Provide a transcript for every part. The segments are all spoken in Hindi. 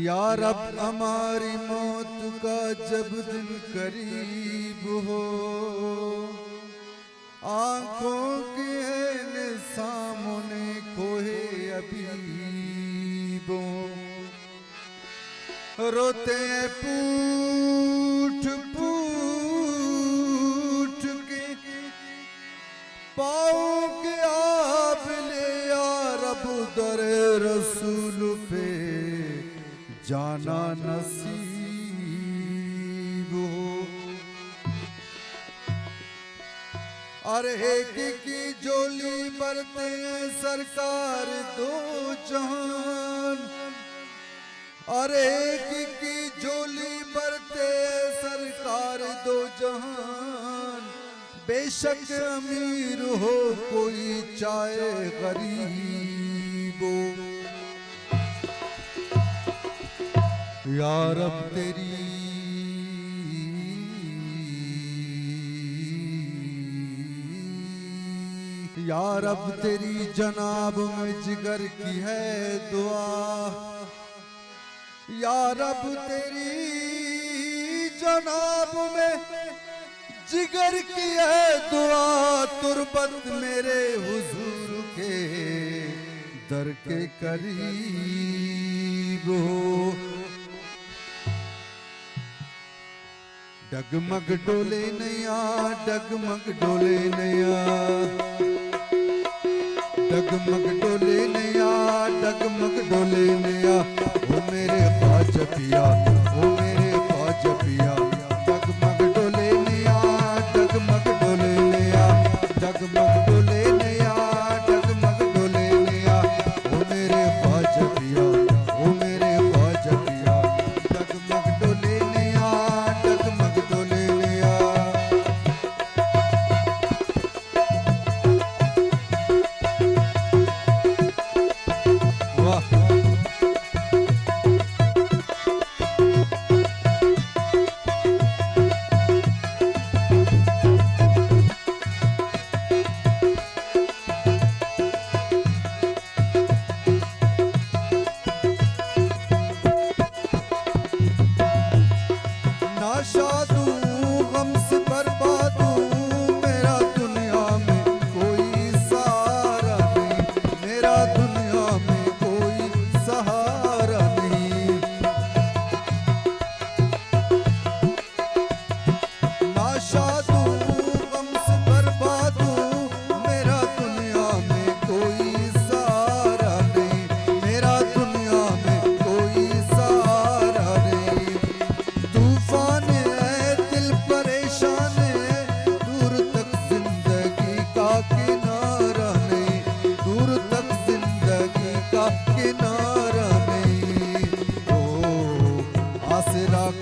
यार अब हमारी मौत का जब दिन करीब हो, आंखों के सामने खोए अबीबों, रोते हैं पूठ पूठ के पाओ के आप ले यार अब दर रसूल पे जाना नसीब हो। अरे एक की जोली बरते सरकार दो जहान, अरे एक की जोली बरते सरकार दो जहान, बेशक अमीर हो कोई चाहे गरीब हो। यार अब तेरी यार अब तेरी जनाब में जिगर की है दुआ, यार अब तेरी जनाब में जिगर की है दुआ, तुरबत मेरे हुजूर के दर के करीब हो। डगमग डोले नैया, डगमग डोले नैया, डगमग डोले नैया, डगमग डोले नैया, ओ मेरे ख्वाजा पिया, ओ मेरे ख्वाजा पिया, डगमग डोले नैया, डगमग डोले नैया, डगमग डोले नैया, डगमग डोले नैया, ओ मेरे ख्वाजा पिया, ओ मेरे ख्वाजा पिया, डगमग डोले नैया, डगमग डोले नैया। वाह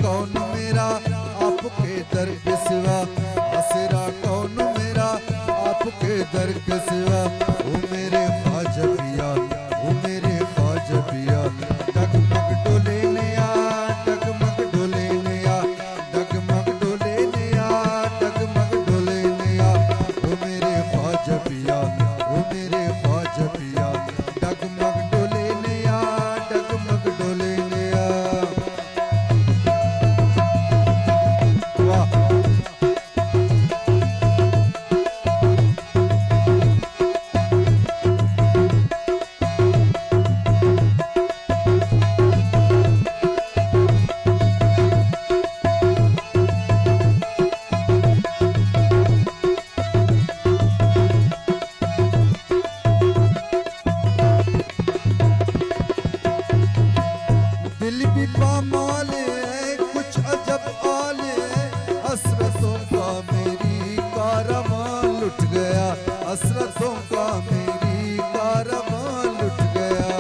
कौन मेरा आपके दर के सिवा, आसरा कौन मेरा आपके दर के सिवा, ओ मेरे ख्वाजा पिया, ओ मेरे ख्वाजा पिया, डगमग डोले नैया, डगमग डोले नैया, डगमग डोले नैया, डगमग डोले नैया, ओ मेरे ख्वाजा पिया, ओ मेरे ख्वाजा पिया, डगमग डोले नैया, डगमग डोले नैया। दिल भी पामाले कुछ अजब आले, हसरतों का मेरी कारवां लुट गया, हसरतों का मेरी कारवां लुट गया।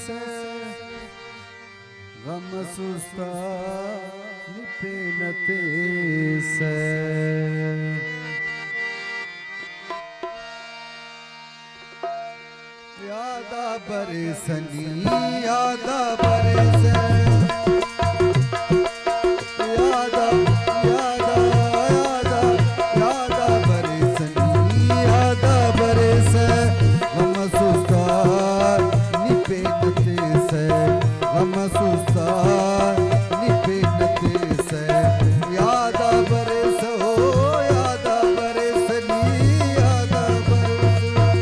से गम सुस्ता निपेनते से यादा बरसनी यादा बरसे यादा यादा यादा यादा बरसनी यादा बरसे गम सुस्ता निपेनते से गम सुस्ता निपेनते से यादा बरसो यादा बरसनी यादा बरसे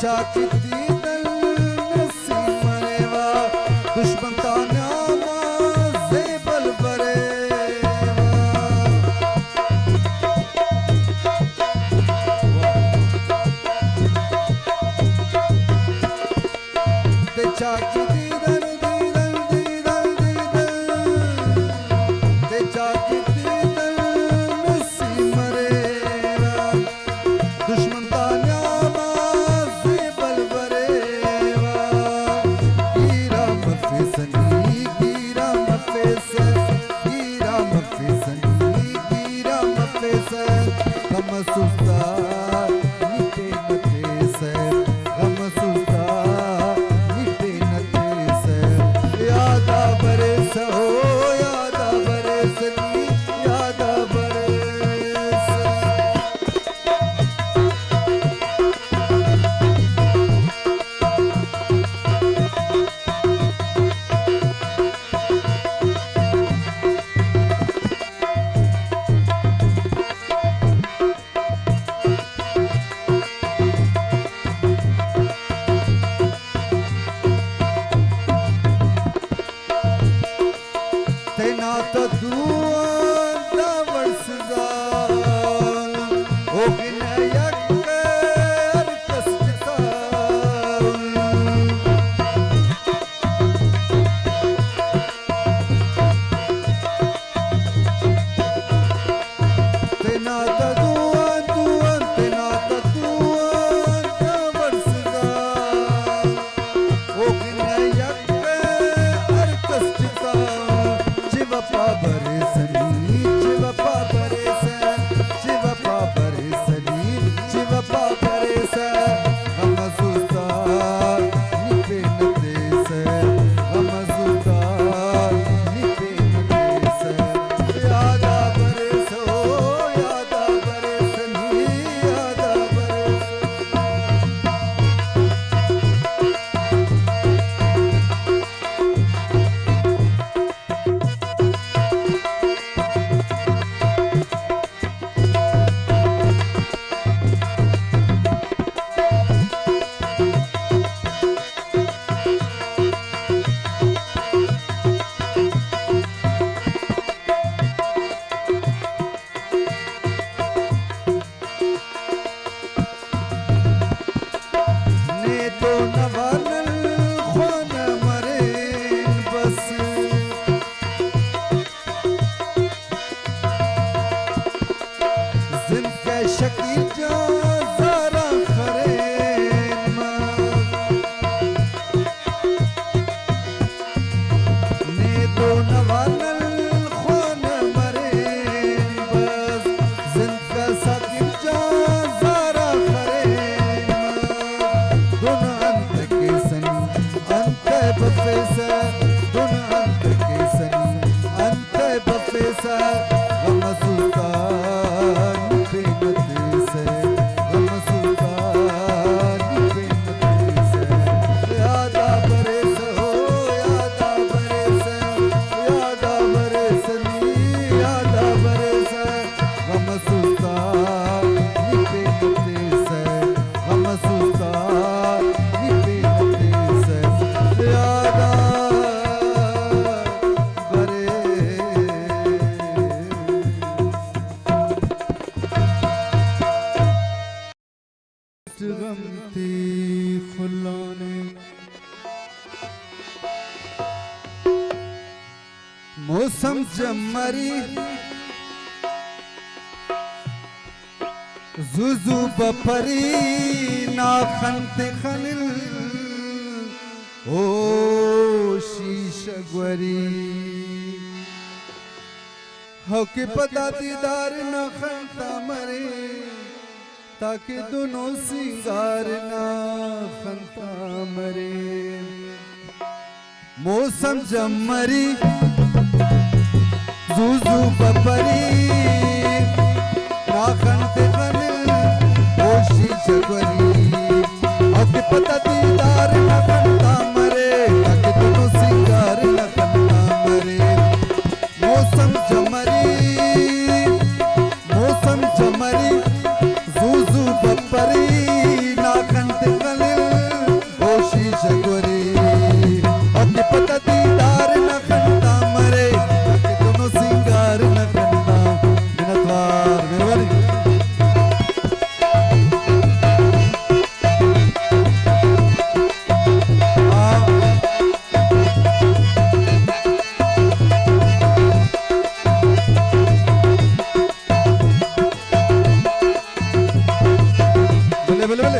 चाची दीदल नसी मरेवा दुश्मन ता नामा ज़ेबल बरेवा ते चाची दीदल दीदल दीदल दीदल ते चाची दीदल नसी मरेवा दुश्मन ता नामा गम सुस्ता निपेनते से गम सुस्ता निपेनते से यादा बरस हो यादा बरसनी यादा बरस तेना तो दुआ वर्षदा ओ गिनयक कसता तेना तो दुआ दुआ तेना तो दुआ वर्षदा ओ गिनयक कसता चिवपा बरसनी चिवपा बरसे चिवपा बरसनी चिवपा बरसे गम सुस्ता निपेनते से गम सुस्ता निपेनते से यादा बरसो यादा बरसनी यादा बरस मौसम जमरी जुजु बपरी ना खंते खनिल ओ शीशगवरी हके पता दीदार ना खंता मरे ताकि दोनों सिंगार ना खंता मरे मौसम जमरी जुजु बपरी ना खंते खनिल ओ शीशगवरी हके पता दीदार ना खंता मरे ताकि दोनों सिंगार ना खंता मरे मौसम जमरी जुजु बपरी ना खंते खनिल ओ शीशगवरी हके पता दीदार ना खंता मरे ताकि दोनों सिंगार ना खंता मिनतवार मेहरबानी बले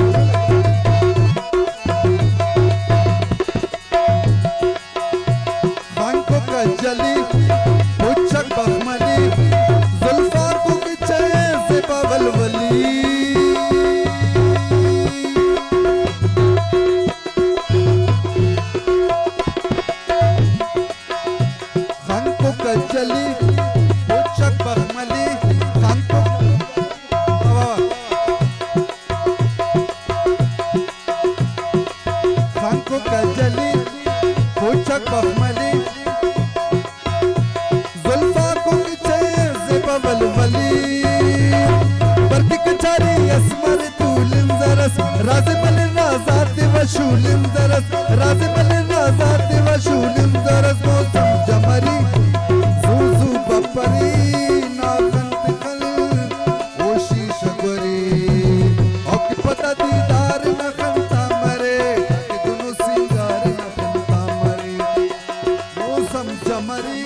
खांको का जली पुच्छक बखमली जुल्फा को किचे से पावल वली खांको का जली पुच्छक बखमली खांको खांको कजली पुच्छक बखमली जुल्फा को किचे से बवल वली बरकी कचारी असमर तूलिम जरस राज मल राजात व शूलिम जरस राज मल राजात व शूलिम जरस मौसम जमरी जुजु बपरी ना खंत खल ओ शीशगवरी औके पता दीदार ना खंता मरे जमरी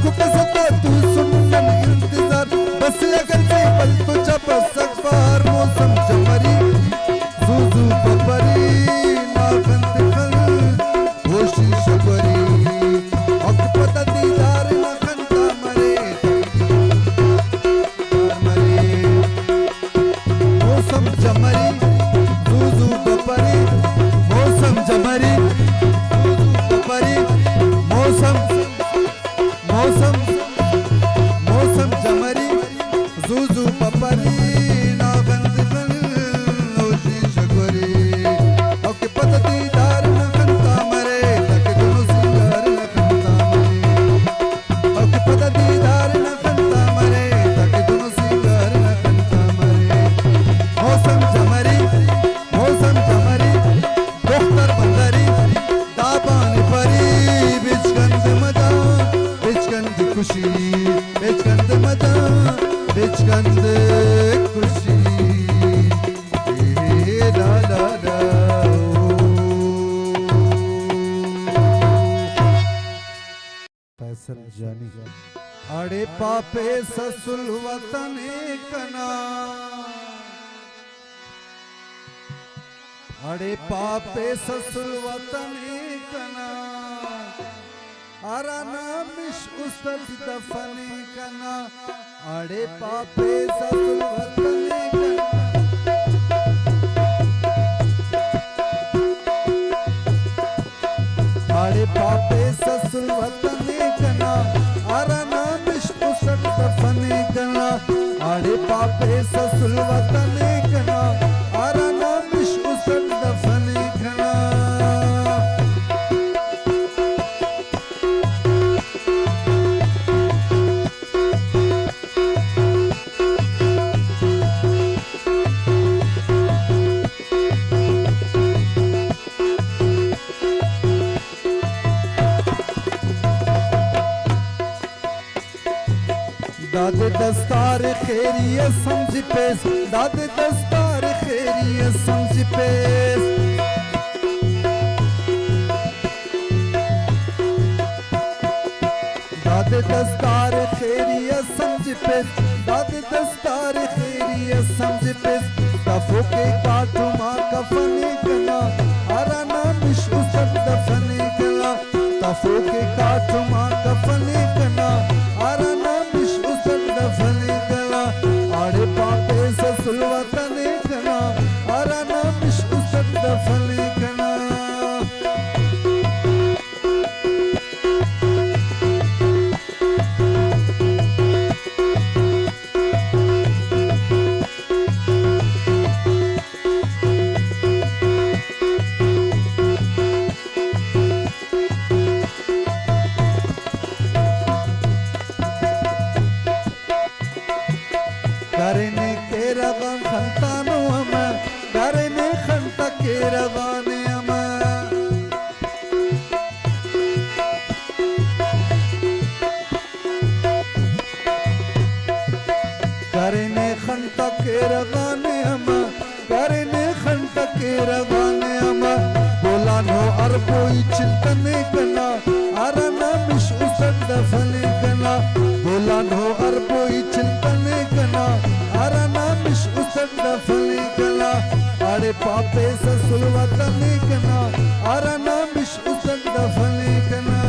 आंखों के सता तू सुन मन इंतजार बस अगर से पल तो जब सकबार मौसम जमरी जुजू बबरी नागंत खल होशी शबरी अब पता दीदार न खंता मरे मौसम जमरी जुजू बबरी मौसम जमरी जुजू बबरी मौसम मौसम मौसम जमरी जुजू बबरी नागंत खल होशी शबरी अब पता दीदार न खंता मरे तक दोनों सिंगार न खंता मरे अब पता दीदार न खंता मरे तक दोनों सिंगार न खंता मरे मौसम जमरी दोख्तर बंदरी दाबान परी बिचकंद मजा बिचकंद खुशी बिचकंद मजा बिचकंद खुशी ला ला ला फैसल जानी अड़े पापे ससुल वतने कना अड़े पापे ससुल वतने कना आराना मिश उस्तद दफने कना अड़े पापे ससुल वतने कना अड़े पापे ससुल वतने कना आराना मिश उस्तद दफने कना अड़े पापे ससुल वतने कना आराना मिश उस्तद दफने कना दादे दस्तार खैरियत समझ पेश दादे दस्तार खैरियत समझ पेश दादे दस्तार खैरियत समझ पेश दादे दस्तार खैरियत समझ पेश दफो के काटू माँ कफने कना आराना मिश उसद दफने कना दफो के काटू माँ कफने कना आराना मिश उसद दफने कना आड़े पापे ससुल वतने कना आराना मिश उसद दफने कना करने के रवान खंतानो अमा करने खंता के रवाने अमा करने खंता के रवाने अमा करने खंता के रवाने अमा बोला नो अरबोई चिंतने कना आराना मिश उसद दफने कना बोला नो अरबोई चिंतने कना आराना मिश उसद दफने कना आड़े पापे ससुल वतने कना आराना मिश उसद दफने कना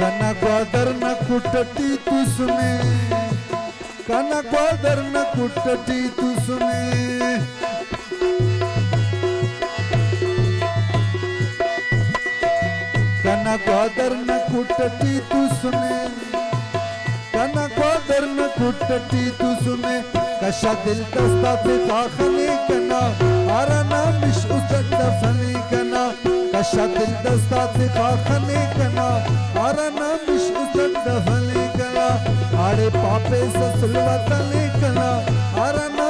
कना ग्वादर न कुटटी तू सुने कना ग्वादर न कुटटी तू सुने कना ग्वादर न कुटटी तू सुने कना ग्वादर न कुटटी तू सुने कशा दिल दस्ता पे खाखने कना आराना मिश उसद दफने कना कशा दिल दस्ता पे खाखने कना आराना मिश उसद दफने कना आड़े पापे ससुल वतने कना आराना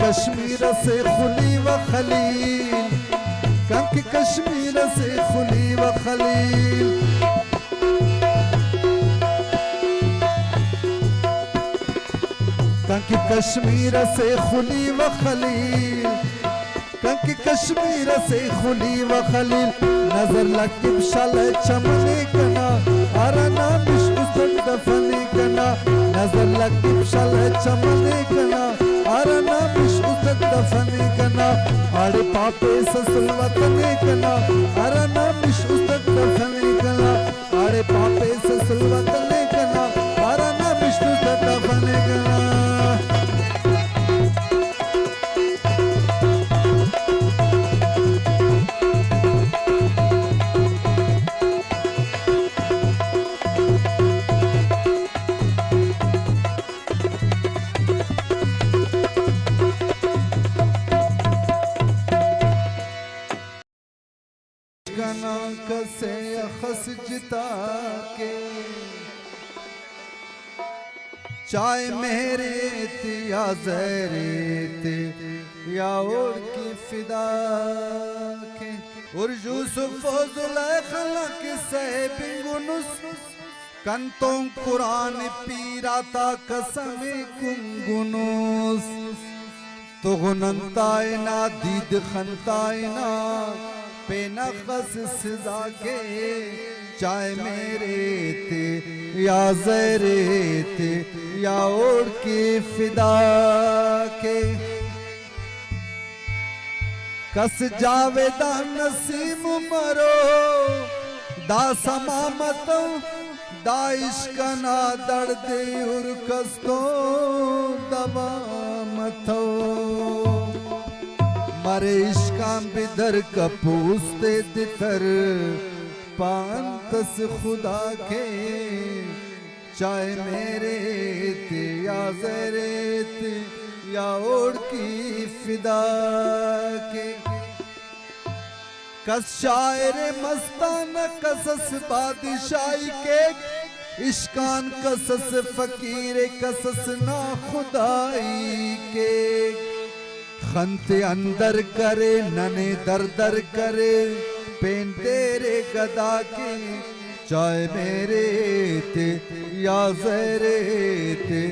कश्मीर से खुली व खलील कंक कश्मीर से खुली व खलील कंक कश्मीर से खुली व खलील कंक कश्मीर से खुली व खलील नजर लकिब शल चमने कना अरना बिश्कुत दफने कना नजर लकिब शल चमने कना अरना बिश्कुत दफने कना आड़े पापे ससुलवतने कना अरना बिश्कुत दफने कना आड़े पापे ससुलवतने कना अरना बिश्कुत दफने कना से अखस जिता के चाहे मेरे ते या ज़हरे ते या और की फिदा के और यूसुफ ज़ुलैखा के सहबिंगुनुस कंतों कुरान पीराता कसम कुंगुनुस तो गुनंताइना दीद खंताइना बेनक़स सज़ा के चाहे मेरे ते या ज़हरे ते या और की फिदा के कस जावेदा नसीम मरो दा समामतो दा इश्कना दर्दे उर कस्तो दवा मतो मरे इश्काम बिदर कपूस्ते दितर पांतस खुदा के चाहे मेरे ते या ज़हरे ते या और की फिदा के कस शायर मस्ताना कसस बादशाही के इश्कान कसस फकीर कसस ना खुदाई के खंते अंदर करे नने दर दर करे पेन तेरे गदा के चाहे मेरे ते या ज़हरे ते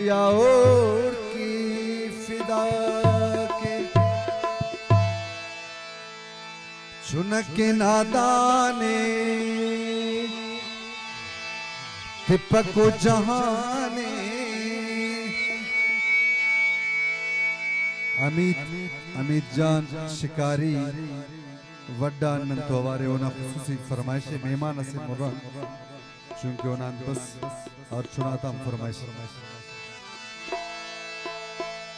या और की फिदा के चुनके नादाने तिपको जहाने अमित जान शिकारी वड्डा नंतो वारे ओना खुसूसी फरमाइश मेहमान से मुर्रा चूंकि ओना बस और चुनाता फरमाइश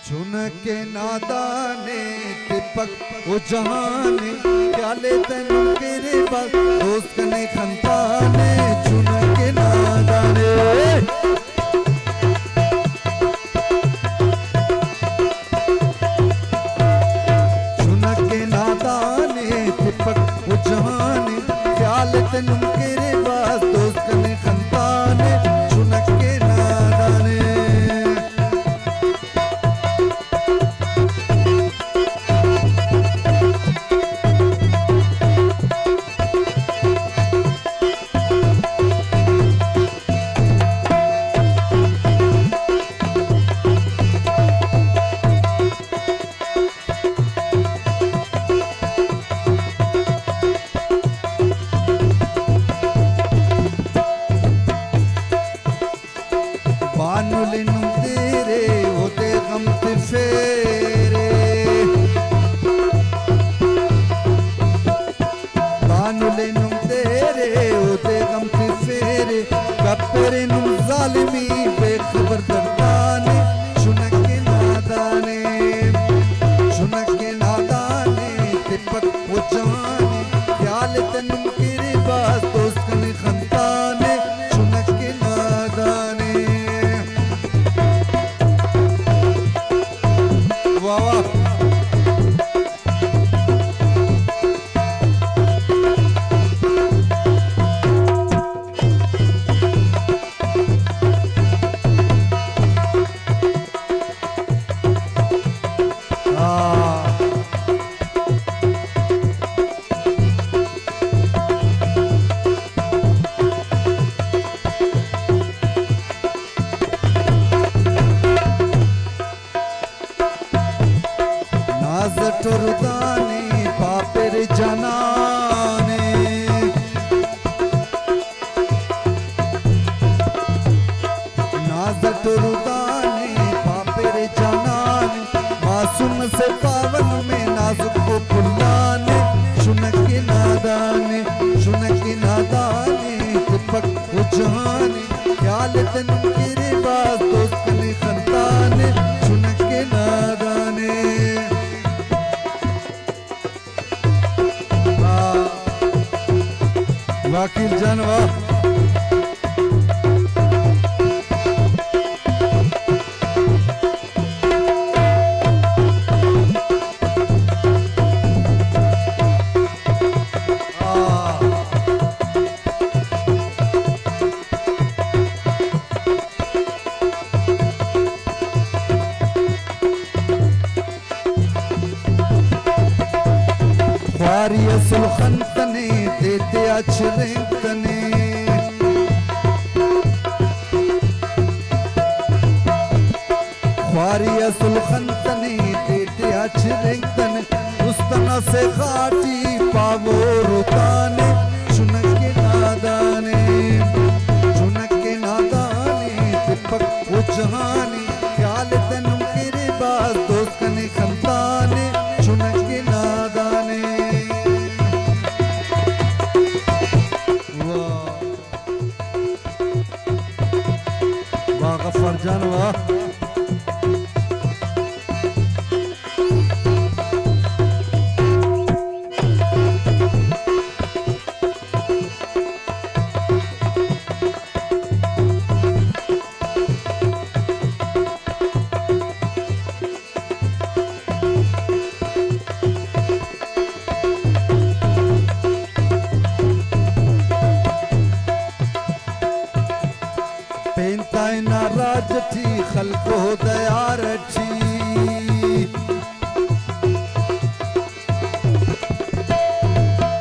चुन के नादाने तिपक ओ जहाने क्या लेते तेरे बस दोस्त ने खंताने चुन के नादाने जहाने ख्याल तेनू केरे बास दोस्त ने खंताने चुनक के नादाने जालिमी बेखबर दर्दाने चुनके नादाने नाज टुरदानी पापेर जनाने नाज टुरदानी पापेर जनाने मासूम से पावन में नाजुक को पुल्लाने शुनकी नादाने तिपक उजहाने ख्याल तन मेरे बात दोस्त कने खंताने शुनकी नादाने वकील जानवा ख्वारिया सुलखंतने देते अचरेंतने ख्वारिया सुलखंतने देते अचरेंतने उस्तना से खाटी पावो रुताने चुनके नादाने तिपक उजहाने ख्याल तनु केरे बास दोस्त कने खंताने चुनके नादाने गफ्फार जानवा पेंताई नाराज थी खलको दयार थी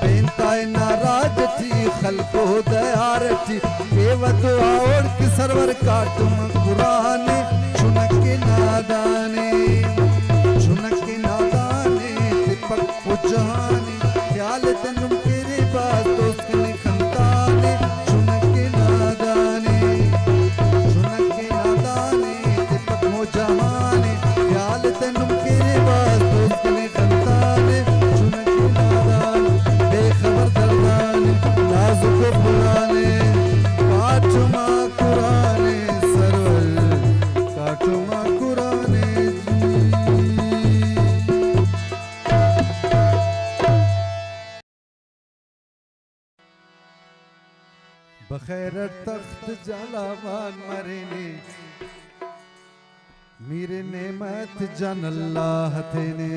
पेंताई नाराज थी खलको दयार थी बेवत और की सरवर काटुम कुराने चुनके नादाने तिपक उजहाने ख्याल तनु केरे बात दोस्त कने खंताने चुनके नादाने जहाने ख्याल तनु केरे बास दोस्त कने खंताने चुनके नादान बेखबर दरदाने नाजुक पुराने काटुमा कुराने सरवर काटुमा कुराने बखैर तख्त जलावान मरेने मेरे नेमत जन अल्लाह तेने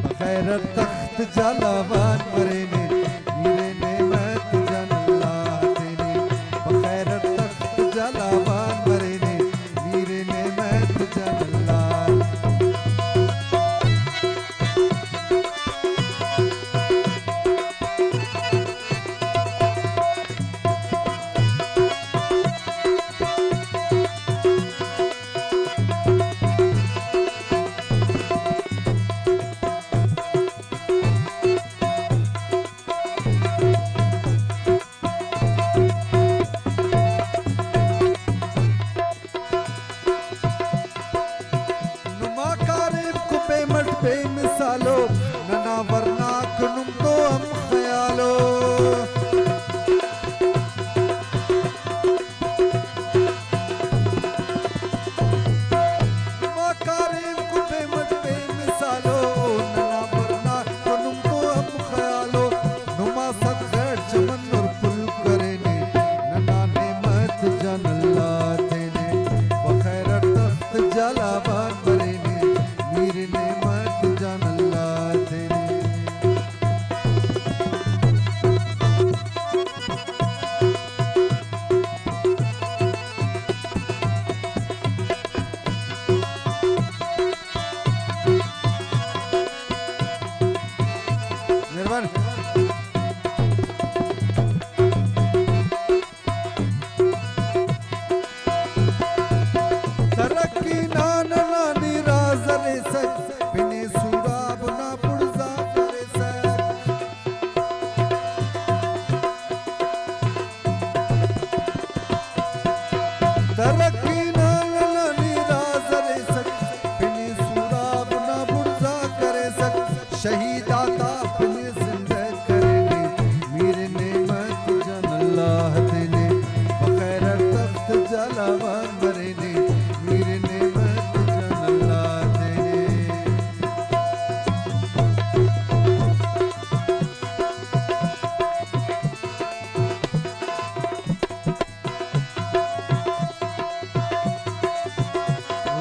बखैर तख्त जलावान मरेने मेरे नेमत जन अल्लाह तेने बखैर तख्त जलावान मरेने मेरे नेमत जन अल्लाह बेमिसालो नना वरना कुनुम तो हम ख्यालो मकारिम को बेमत बेमिसालो नना वरना कुनुम तो हम ख्यालो नुमा सद खैर चमन और पुल करेने नना नेमत जन अल्लाह तेने बखैर तख्त जलावान बरेने मीर नेमत जन अल्लाह तेने तरक्की नान नानी राजरे सक बिने सुराब ना पुरजा करे सक तरक्की नान नानी राजरे सक बिने सुराब ना पुरजा करे सक शहीदा दा बिने जिंदा करेंगे मीर नेमत जन अल्लाह देने बखैर तख्त जलावा मरेने मीर नेमत जन अल्लाह देने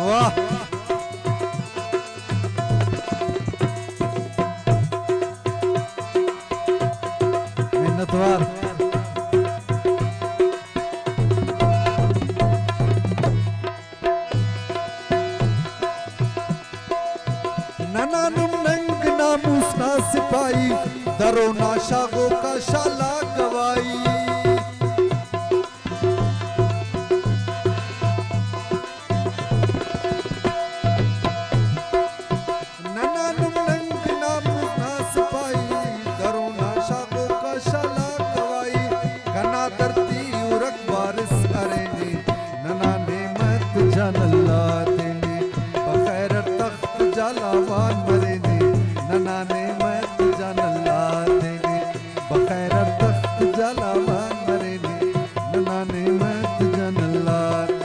वाह मिन्नतवार ननानुम नंग नामूस ना सिपाही दरो ना शागो का शाला गवाई ननानुम नंग नामूस ना सिपाही दरो ना शागो का शाला गवाई कना धरती उरक बारिश करेंगे नना नेमत जन अल्लाह देने बखैर तख्त जलावान मरेने नना नेमत जन अल्लाह देने बखैर तख्त जलावान मरेने नना नेमत जन अल्लाह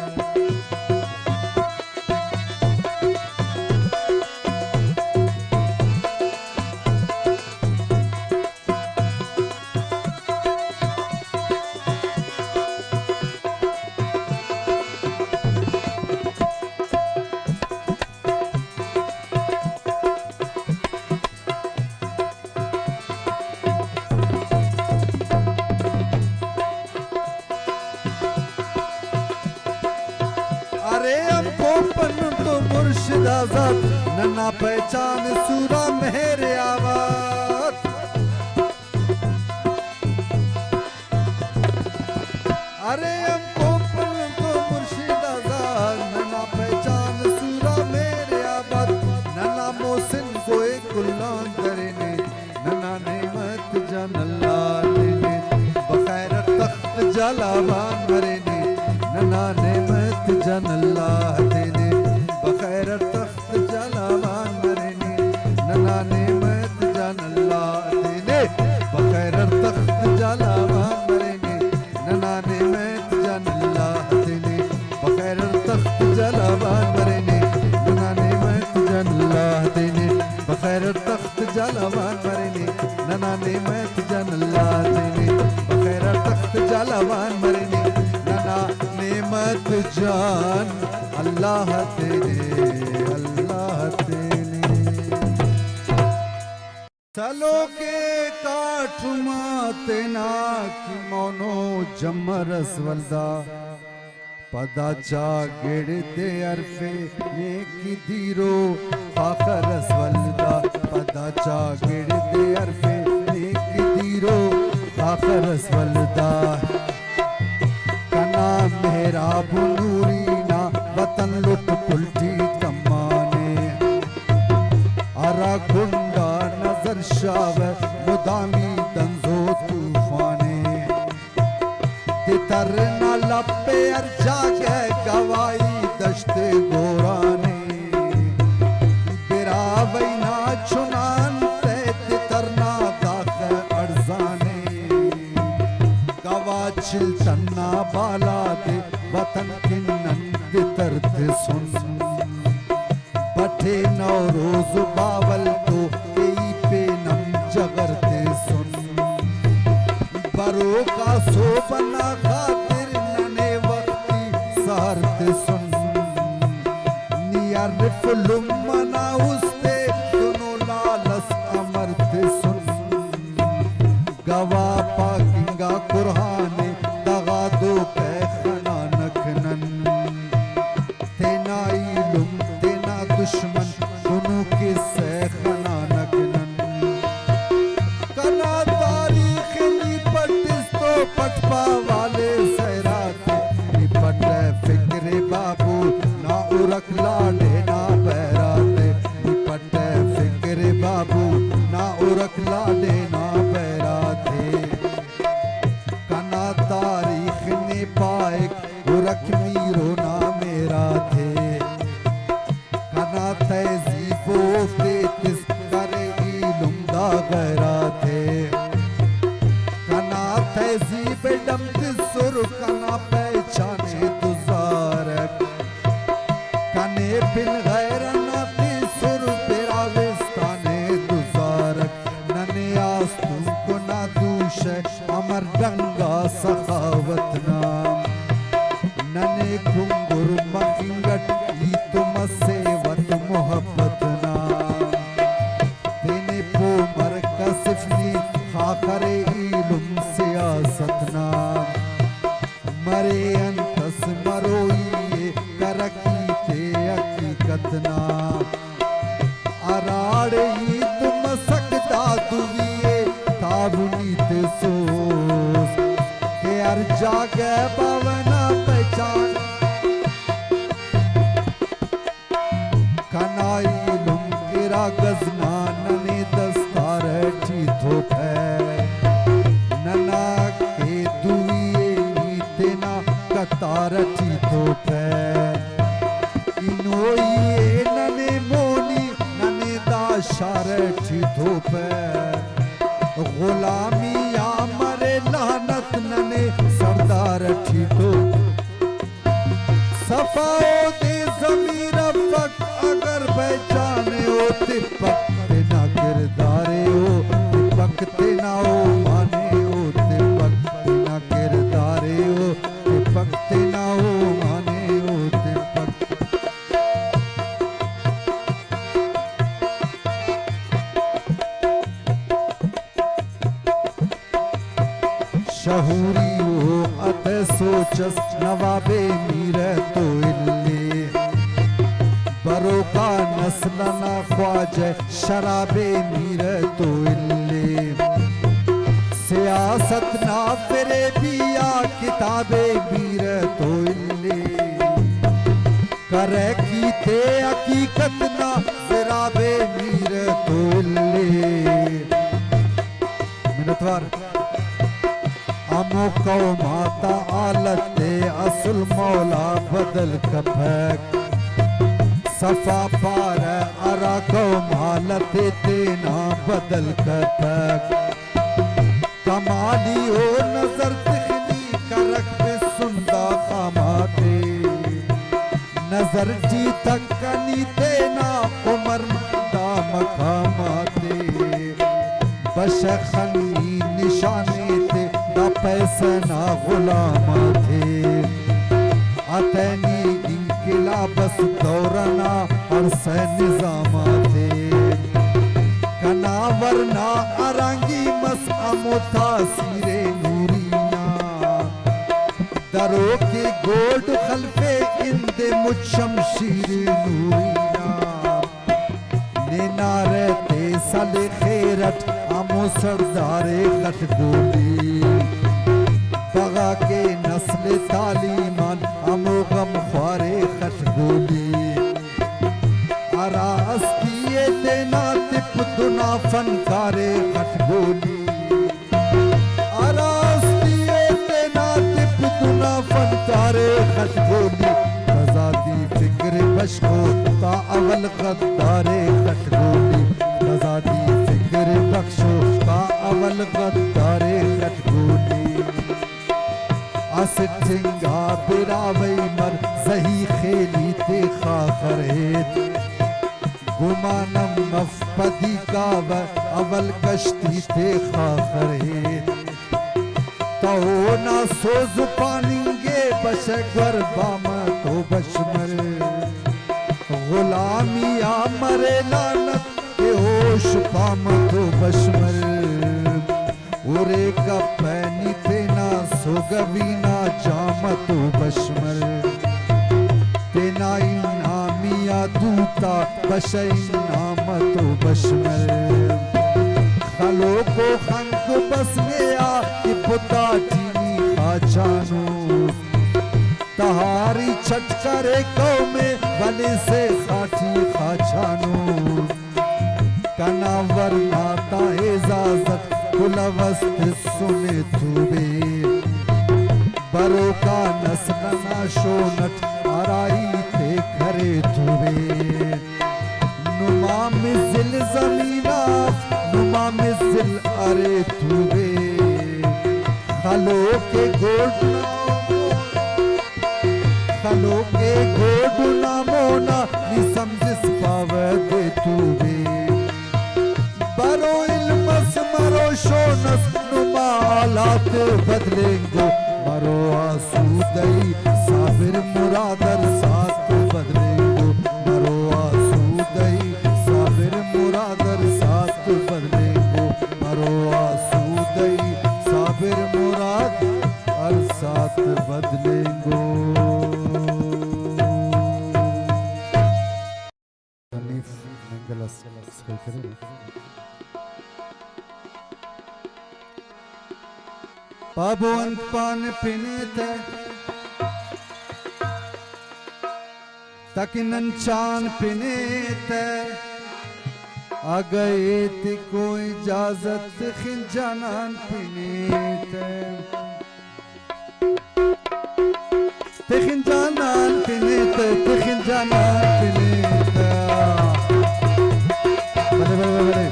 अरे हमको पन तो मुर्शिद आजाद नन्ना पहचान सूरा मेरे आवाज अरे हमको पन तो मुर्शिद आजाद नन्ना पहचान सूरा मेरे आवाज नन्ना मोहसिन को एक गुलाम करेने नन्ना नेमत जन अल्लाह देने बखैर तख्त जलावान मरेने नन्ना नेमत जन अल्लाह देने बखैर तख्त जलावान मरेने नन्ना नेमत जन अल्लाह देने बखैर तख्त जलावान मरेने नन्ना नेमत जन अल्लाह देने बखैर तख्त जलावान मरेने नन्ना नेमत जन अल्लाह देने बखैर तख्त जलावान मरेने नन्ना नेमत जन अल्लाह देने बखैर तख्त जलावान मरेने नन्ना नेमत जान अल्लाह तेरे अल्लाह तेरे चलो के काठुमा तेना की मोनो जमरस वल्दा पदाचा गिड़ दे अरफे ने की धीरो फाखरस वल्दा पदाचा गिड़ दे अरफे ने की धीरो फाखरस वल्दा कना मेरा बुनूरी ना वतन लुट पुलटी कमाने अरा गुंडा नजर शाव मुदामी दंजो तूफाने तितर ना लपे अर्जा के गवाई दश्ते गोराने बिरावई ना चुनान ते तितर ना दाख अर्जाने गवाचिल तन्ना बाला दे वतन के नंद दर्द सुन बठे नौ रोज बावल तो कई पे नम जगरते सुन बरो का सो बना खातिर नने वक्ती सारते सुन नियारिफ लुमना उस्ते दोनों लालस अमरते सुन गवा पाकिंगा कुरहाने दगा दो पैखना नखनन तेना इलुम तेना दुश्मन दोनों के सैखना नखनन कना तारीख निपटिस तो पटपा वाले सहराते निपट फिक्रे बाबू ना उरक लाडे ना बैराते निपटे फिक्र बाबू ना उरक लाडे ना बैराते कना तारीख ने पाए उरक मीरो ना मेरा थे कना तहजीबो तेतिस करे इलुमदा गैरा थे कना तहजीब डमद सुर कना पहचाने तुजारक कने बिन गैर नाती सुर बेराविस्ताने तुजारक नने आस्तु को ना दूश अमर डंगा सखावत नाम नने घुंगुर मखिंगट ई तुम सेवत मोहब्बत नाम तेने पो मर कसिफनी खाखरे इलुम सियासत नाम मरे अंतस मरोइए करकी ते हकीकत नाम अराड़े ई तुम सकदा दुविए ताबुनी ते सोस के अर जागे पवना पहचान कनाई लुम इरा गजना नने दस्तार ठीथो है नना के दुविए तेना कतार ठीथो है इनोइए नने मोनी नने दाशार ठीथो है गुलामी या मरे लानत नने सरदार ठीठो सफाओ दे ज़मीर फक अगर पहचाने हो तिपक तेना किरदारे हो तिपक तेना हो माने हो तिपक तेना किरदारे हो तिपक तेना हो माने हो तिपक शहूरी हो अत सोचस नवाबे मीर तो इल्ले बरो का नस्ल ना ख्वाज शराबे मीर तो इल्ले सियासत ना फिरे बिया किताबे मीर तो इल्ले करे की ते हकीकत ना फिराबे मीर तो इल्ले मिनतवार अमो कौ माता आलते असल मौला बदल कपक सफा पार अरा कौ मालते तेना बदल कपक कमाली हो नजर तिखनी करक पे सुंदा खामाते नजर जी तक कनी तेना उमर दा मखामाते बशखनी निशाने ते दा पैसना गुलामा थे अतनी इंकिलाबस दौरना अरसे निजामा थे कना वरना अरंगी मस अमुता सिरे नूरिया दरो के गोल्ड खल्फे इंदे मुशमशीर नूरिया नारे ते साले खैरत अमो सरदारे खटगोली बगा के नस्ल तालीमान अमो गम ख्वारे खटगोली अरा अस्तिये तेना तिप दुना फनकारे खटगोली अरा अस्तिये तेना तिप दुना फनकारे खटगोली आजादी फिक्र बशको ता अवल गद्दारे खटगोली आजादी फिक्र बख्शो ता अवल गद्दारे खटगोली असिंगा बिरावई मर सही खेली ते खाखरेत गुमानम मफपदी का अवल कश्ती ते खाखरेत तो ना सोज पानिंगे बशगर बाम तो बशमर गुलामिया मरे लानत के होश पाम तो बशमर उरे का पैनी तेना सोगवीना जाम तो बशमर तेना इनामिया दूता बशै नाम तो बशमर खलो को खंक बस गया कि पुता चीनी खाचानो तहारी छठ करे कौमे गले से साठी खाचानो कनावर नाता इजाजत कुलवस्त सुने तुबे बरो का नसना शोनट आराई थे खरे तुबे नुमा मिजिल जमीना नुमा मिजिल अरे तुबे खलो के गोडना मोना निसमझिस पावदे तुबे बरो इल्मस मरो शोनस नुमालात बदलेंगो मरो आसूदई साबिर मुरादर साथ बदलेंगो मरो आसूदई साबिर मुरादर साथ बदलेंगो मरो आसूदई साबिर मुराद और साथ बदलेंगो। पाबोन पान पिने तकिनन चान पिने आ गए ती कोई इजाजत खिंजानान पिने खिंजानान पिने खिंजानान पिने बड़े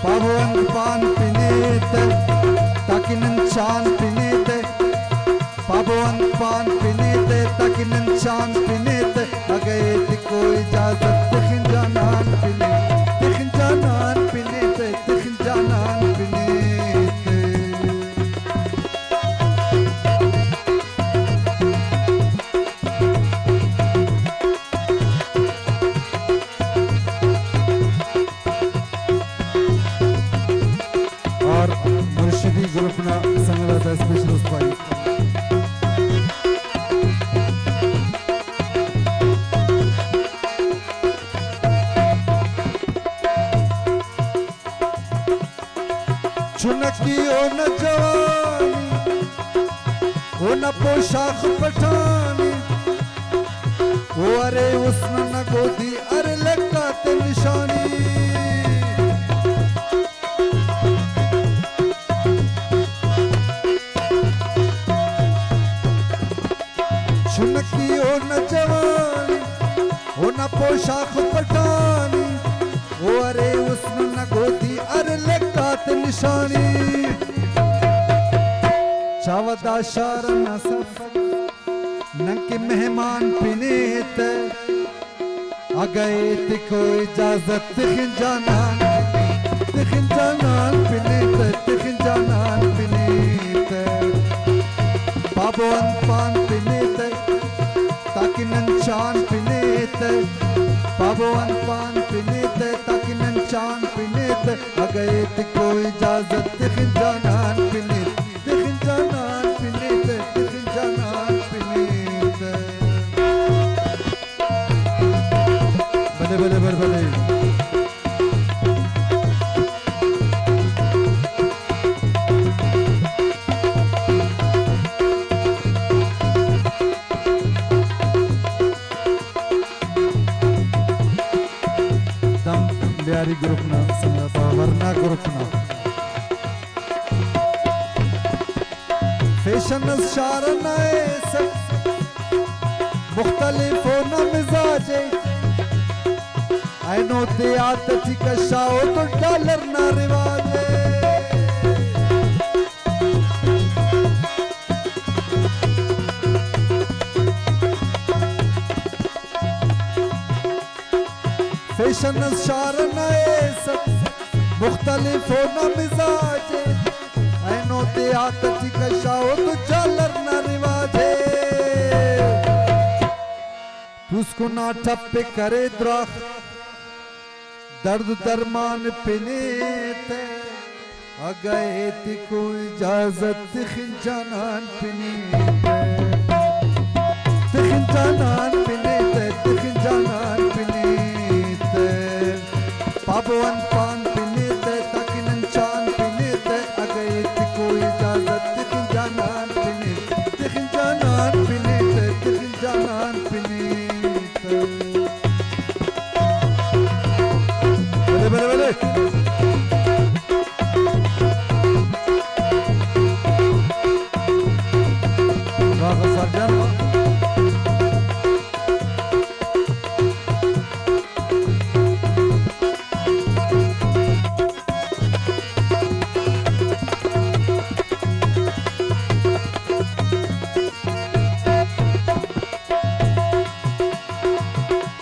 पाबोन पान पिने ताकिनन चान पिने पाबोन पान पिने ताकिनन चान पिने अगए ती कोई इजाजत खिंजानान पिने खिंजानान पिने खिंजानान पिने और मुर्शिदी ग्रुप ना संगत स्पेशल उस्ताद चुनकी ओ न जवानी ओ न पोशाक पठानी ओ अरे उसने न गोदी अरे लगा ते निशानी चुनकी ओ न जवानी ओ न पोशाक पठानी ओ अरे उसने न गोदी अरे लगा ते निशानी चावदा शार न सफर नंके मेहमान पिनेत आ गए ती कोई इजाजत खिंजानान पिनेत खिंजानान पिनेत पाबोन पान पिनेत ताकि नंचान पिनेत पाबोन पान पिनेत ताकि नंचान पिनेत आ गए ती कोई इजाजत खिंजानान पिनेत खिंजानान पिनेत खिंजानान पिनेत बले बले बले बले बिहारी ग्रुप ना संगता वरना ग्रुप ना फैशन शार नए सब मुख्तलिफ होना मिजाजे आइनो ते आती कशाओ तो डॉलर ना रिवाजे फैशन शार नए सब मुख्तलिफ होना मिजाजे ऐनो ते आती कशाओ तो डॉलर ना रिवाजे उसको ना ठप्पे करे द्राख दर्द दरमान पिने ते आ गए ती कोई इजाजत खिंजानान पिने खिंजानान पिने खिंजानान पिने पाबोन पान पिने ताकि नंचान पिने आ गए ती कोई इजाजत खिंजानान पिने खिंजानान बले बले बले वाह सर्जन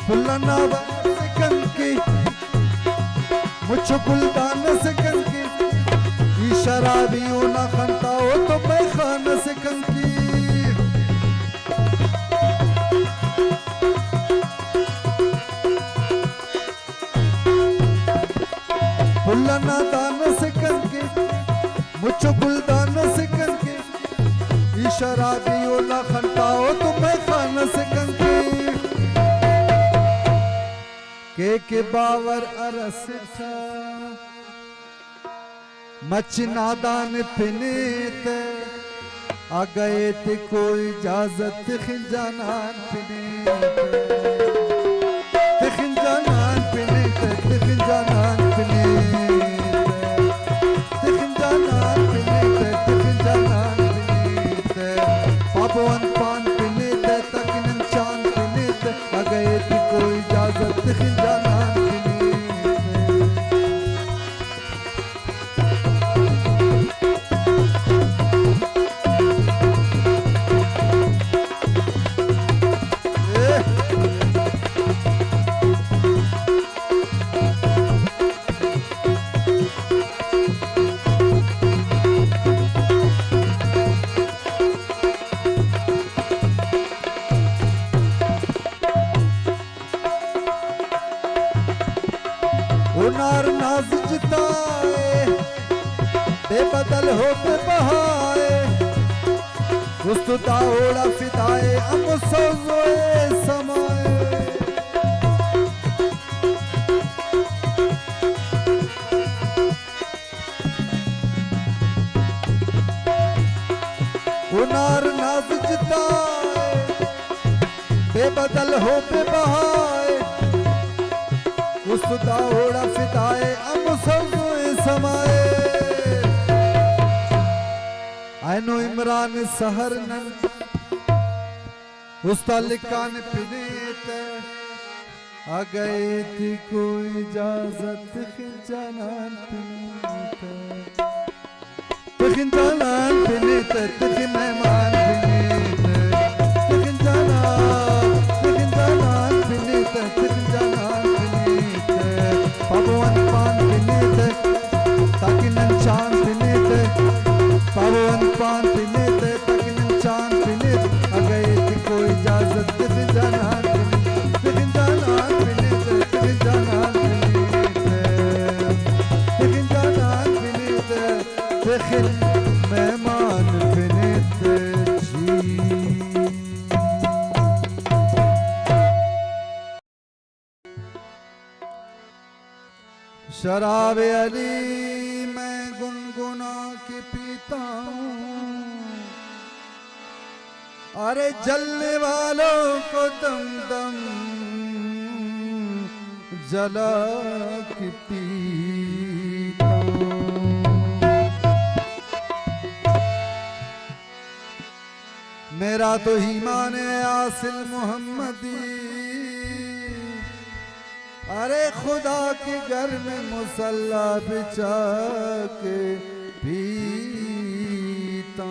फुल्लना से कंकी मुझ गुलदान से कंकी ई शराबियों ना खनता हो तो पैखान से कंकी फुल्लना दान से कंकी मुझ गुलदान से कंकी ई शराबियों ना खनता हो तो पैखान से कंकी के बावर अरस मच नादान फिनीत आ गए थे कोई इजाजत खिंजानान फिनीत खिंजानान फिनीत खिंजानान फिनीत खिंजानान फिनीत खिंजानान फिनीत पापवन पान फिनीत तकिन चांद फिनीत आ गए थे कोई इजाजत खिंजानान नार नाज जिताए बेबदल होते बहाए उस्तुदा ओड़ा फिदाए हम सोज़ोए समाए नार नाज जिताए बेबदल होते बहाए उसदा ओड़ा फिदाए अब सोज़ोए समाए आइनो इमरान सहर नन उसदा लिकान फिनेत आ गए थी कोई इजाजत खिंजानान फिनेत खिंजानान फिनेत खि मेहमान फिनेत खिंजानान फिनेत खिंजानान पावन पान फिनेत तकिन चांद फिनेत पावन पान फिनेत तकिन चांद फिनेत आ गए थी कोई इजाजत खिंजानान खिंजानान फिनेत खिंजानान फिनेत खिंजानान फिनेत खिल मेहमान फिनेत जी शराब अली मैं गुनगुना के पीता हूँ अरे जलने वालों को दम दम जला के पीता हूँ मेरा तो ईमान है आसिल मोहम्मदी अरे खुदा के घर में मुसल्ला बिछा के पीता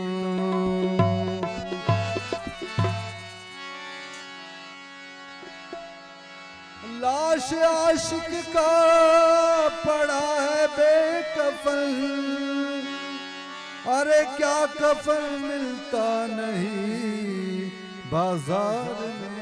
लाश आशिक का पड़ा है बेकफन अरे क्या कफन मिलता नहीं बाजार में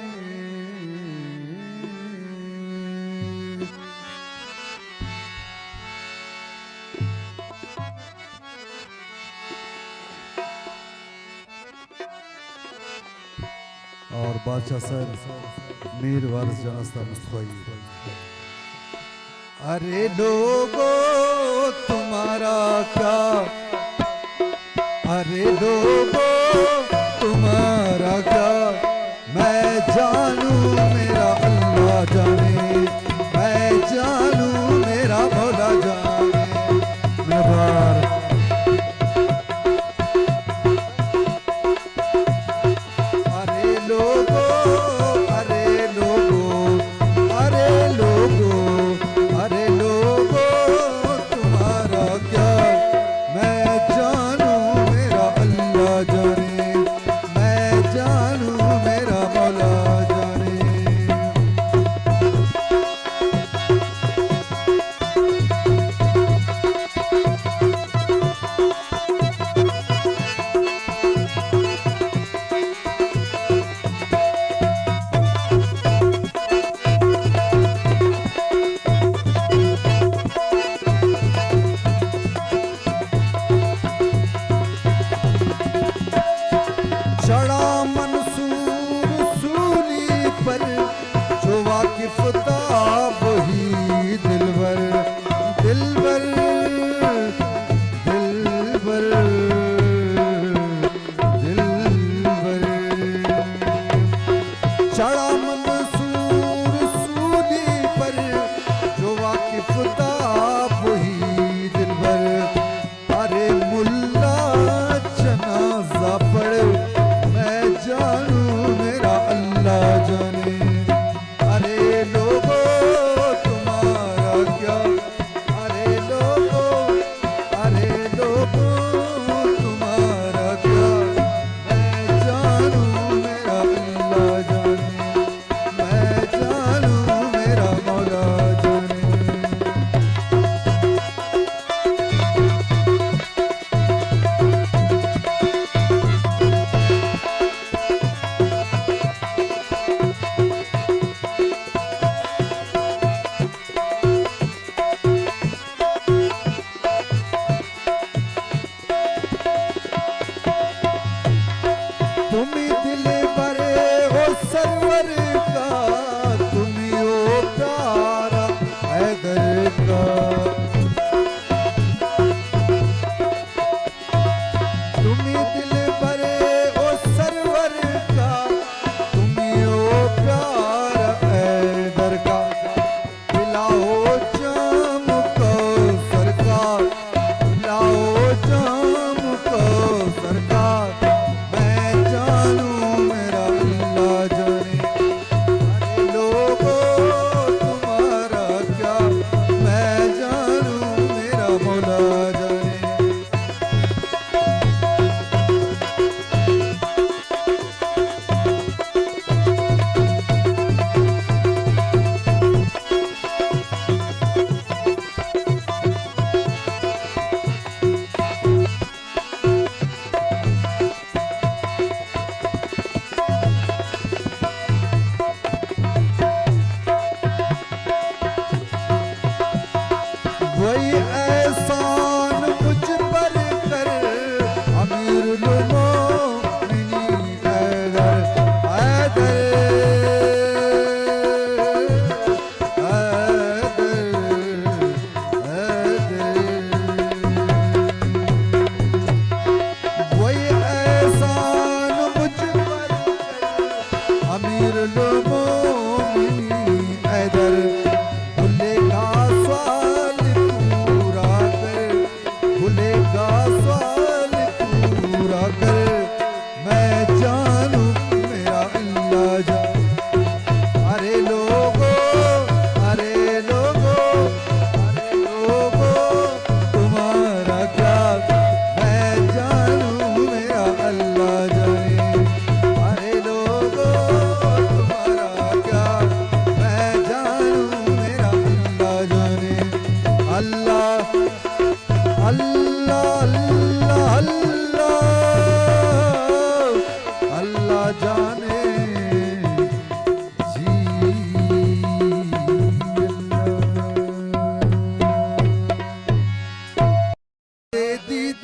और बादशाह साहब मीर वारिस जनस्ता मुस्तफाई अरे लोगों तुम्हारा क्या अरे लोगों तुम्हारा क्या मैं जानू मेरा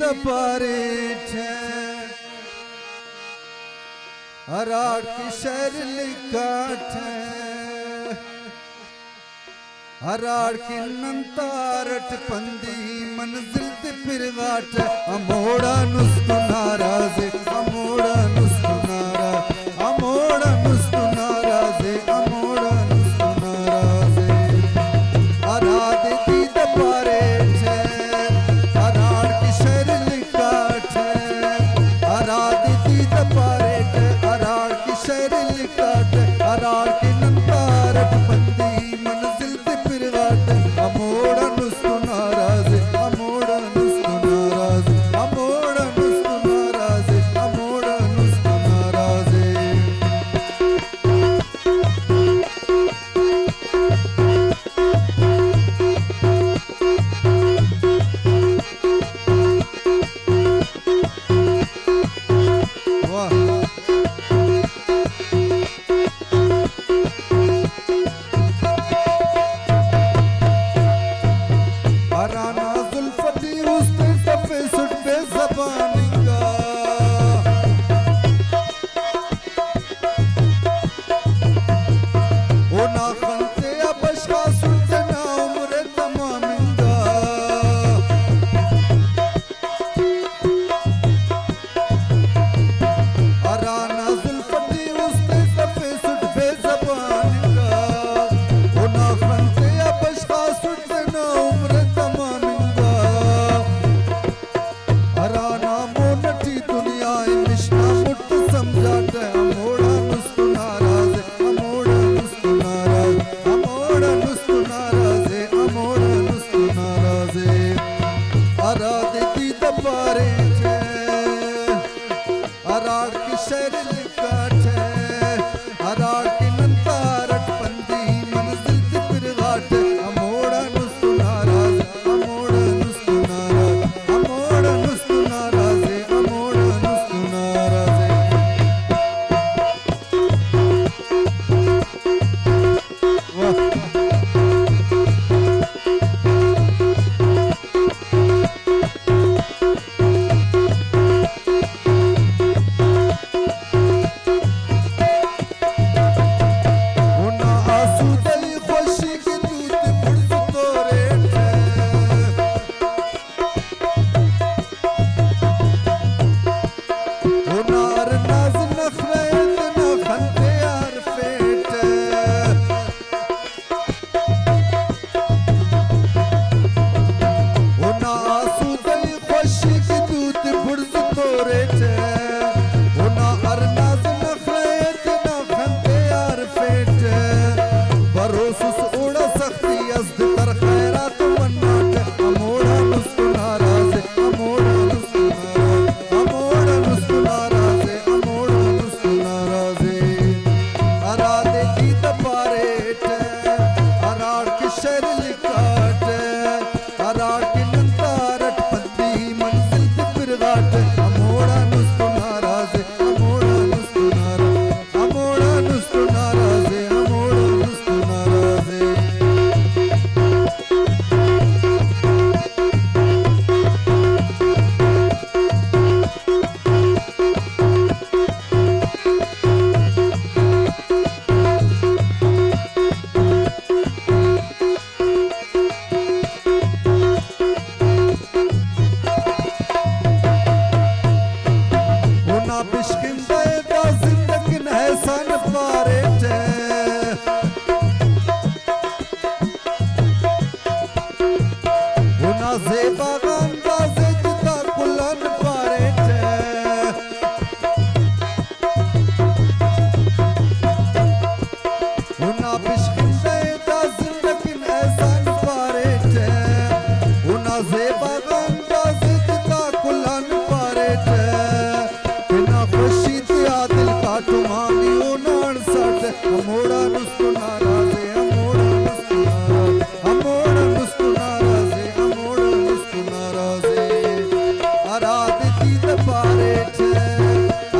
दबारे छे अराड़ की शहर लिकाठ अराड़ की नंतारट पंदी मंजिल ते फिरगाट अमोड़ा नुस्तु नाराज़े अमोड़ा नुस्तु नाराज़े अमोड़ा नुस्तु नाराज़े अमोड़ा नुस्तु नाराज़े अराध दी दबारे छे अराड़ की शहर लिकाठ अराध दी दबारे छे अराड़ की शहर लिकाठ अराड़ की नंतारट पंदी मंजिल ते फिरगाट अमोड़ा नुस्तु नाराज़े अमोड़ा नुस्तु नाराज़े अमोड़ा नुस्तु नाराज़े अमोड़ा नुस्तु नाराज़े वाह अराना जुल्फती उसते सफे सुट पे ज़बानी का ओ ना खंते अबशा सुनते ना उम्र तमामिंगा अराना जुल्फती उसते सफे सुट पे ज़बानी का ओ ना खंते अबशा सुनते ना उम्र तमामिंगा अराना मोनटी दुनिया मिशना मुट समझाते अमोड़ा नुस्तु नाराज़े अमोड़ा नुस्तु नाराज़े अमोड़ा नुस्तु नाराज़े अमोड़ा नुस्तु नाराज़े अराध दी दबारे छे अराड़ की शहर लिकाठ अराड़ की नंतारट पंदी मंजिल ते फिरगाट अमोड़ा नुस्तु नाराज़े अमोड़ा नुस्तु नाराज़े अमोड़ा नुस्तु नाराज़े अमोड़ा नुस्तु नाराज़े वाह उना आंसू दली खुशी के दूत बुर्ज तोरे छे उना अर नाज नखरे इतना खंते यार पेट उना आंसू दली खुशी के दूत बुर्ज तोरे छे उना अर नाज नखरे इतना खंते यार पेट भरोसुस उड़ा सकती अज़द तर खैरात मन्नाट अमोड़ा नुस्तु नाराज़े अमोड़ा नुस्तु नाराज़े अमोड़ा नुस्तु नाराज़े अमोड़ा नुस्तु नाराज़े अराधे दी दबारे छे अराड़ की शहर लिकाठ अराड़ की नंतारट पंदी मंजिल ते फिरगाट अमोड़ा नुस्तु नाराज़े अमोड़ा नुस्तु नाराज़े अमोड़ा नुस्तु नाराज़े अमोड़ा नुस्तु नाराज़े उना बिश्किंदे दा जिंदगिन है सन पारे छे उना ज़ेबा अंदाज़े जिता कुलन पारे छे उना बिश्किंदे दा जिंदगिन है सन पारे छे उना ज़ेबा अंदाज़े जिता कुलन पारे छे बिना खुशी दिया दिल का तुमानी उनाड़ सट अमोड़ा नुस्तु नाराज़े अमोड़ा नुस्तु नाराज़े अमोड़ा नुस्तु नाराज़े अमोड़ा नुस्तु नाराज़े अराध दी दबारे छे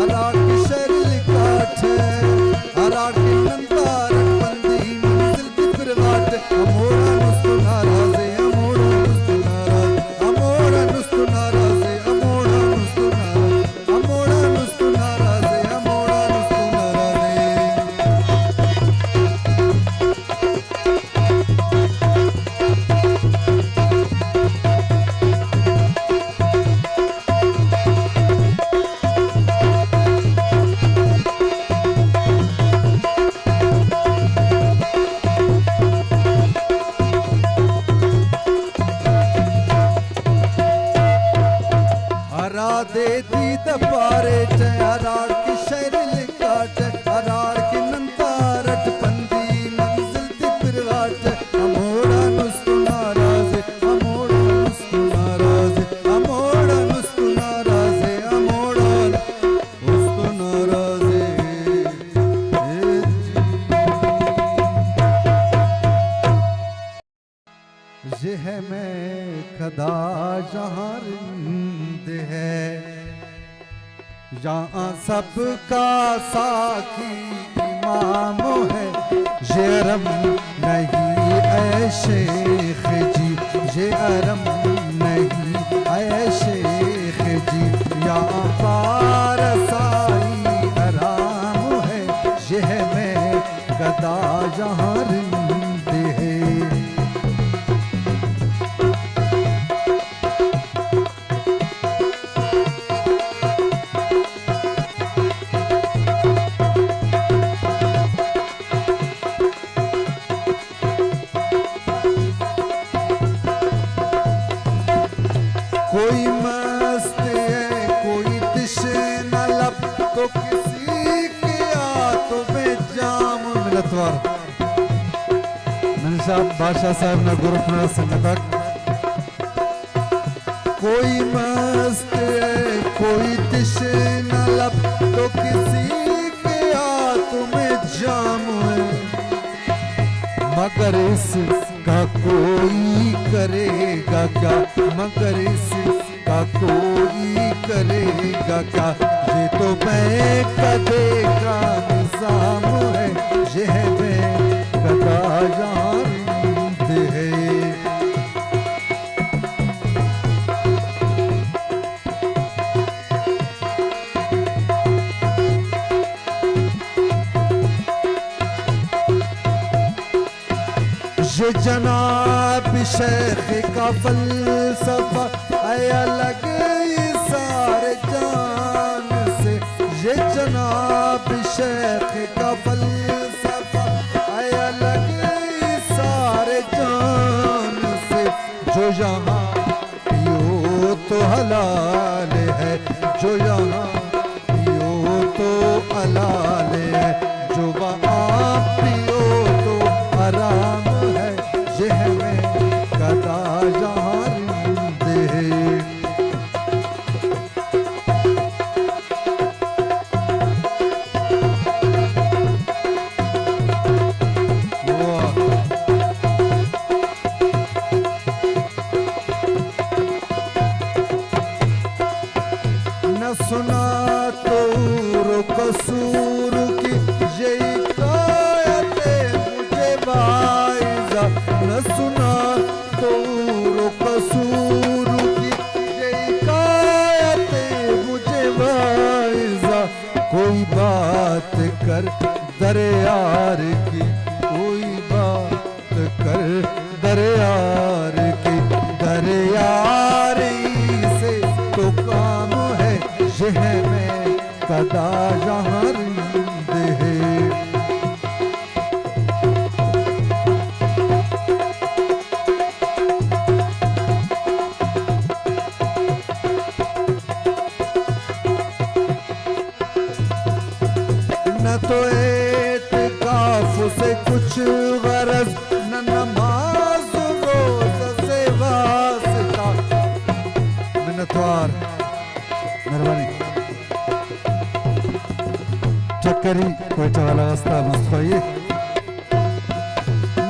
अराड़ की शहर लिकाठ अराड़ की नंतारट पंदी मंजिल ते फिरगाट अमोड़ा नुस्तु नाराज़े अमोड़ा नुस्तु नाराज़े अमोड़ा नुस्तु नाराज़े ये है मैं खदा जहाँ रिंद है, यहाँ सबका साकी इमाम है। ये अरम नहीं ऐ शेख जी, ये अरम नहीं ऐ शेख जी, यहाँ पारसाई आराम है। ये है मैं गदा जहाँ रिंद है। कोई मस्त है कोई तिश्ना लब, तो किसी के हाथों में जाम मिलतवार। मैंने साहब बादशाह साहब ने गुरुफना संगतक। कोई मस्त है कोई तिश्ना लब, तो किसी के हाथों में जाम है। मगर इसका कोई करेगा क्या, मगर इसका कोई करेगा क्या, ये तो मैं कदे का निजाम है। ये है मैं कदा जानते है। ये जनाब शेख का फलसफा है अलग इस सारे जान से। ये जनाब शेख का फलसफा है अलग इस सारे जान से। जो यहाँ पियो तो हलाल है, जो यहाँ पियो तो हलाल है, जो वहाँ पियो तो आराम है। ये है मैं कदा जहाँ रिंद है। न सुना तो कसूर की यही कायते मुझे वाइजा, न सुना तो कसूर की यही कायते मुझे वाइजा। कोई बात कर दरयार की, कोई बात कर दरयार की, दरयारी से तो काम है। ये है मैं कदा जहाँ रिंद है। न तो एतकाफ से कुछ गरज, न नमाज रोज़ से वास्ता। मिन्नतवार मेहरबानी चक्करी कोयटा वाला रास्ता मुस्तफाई।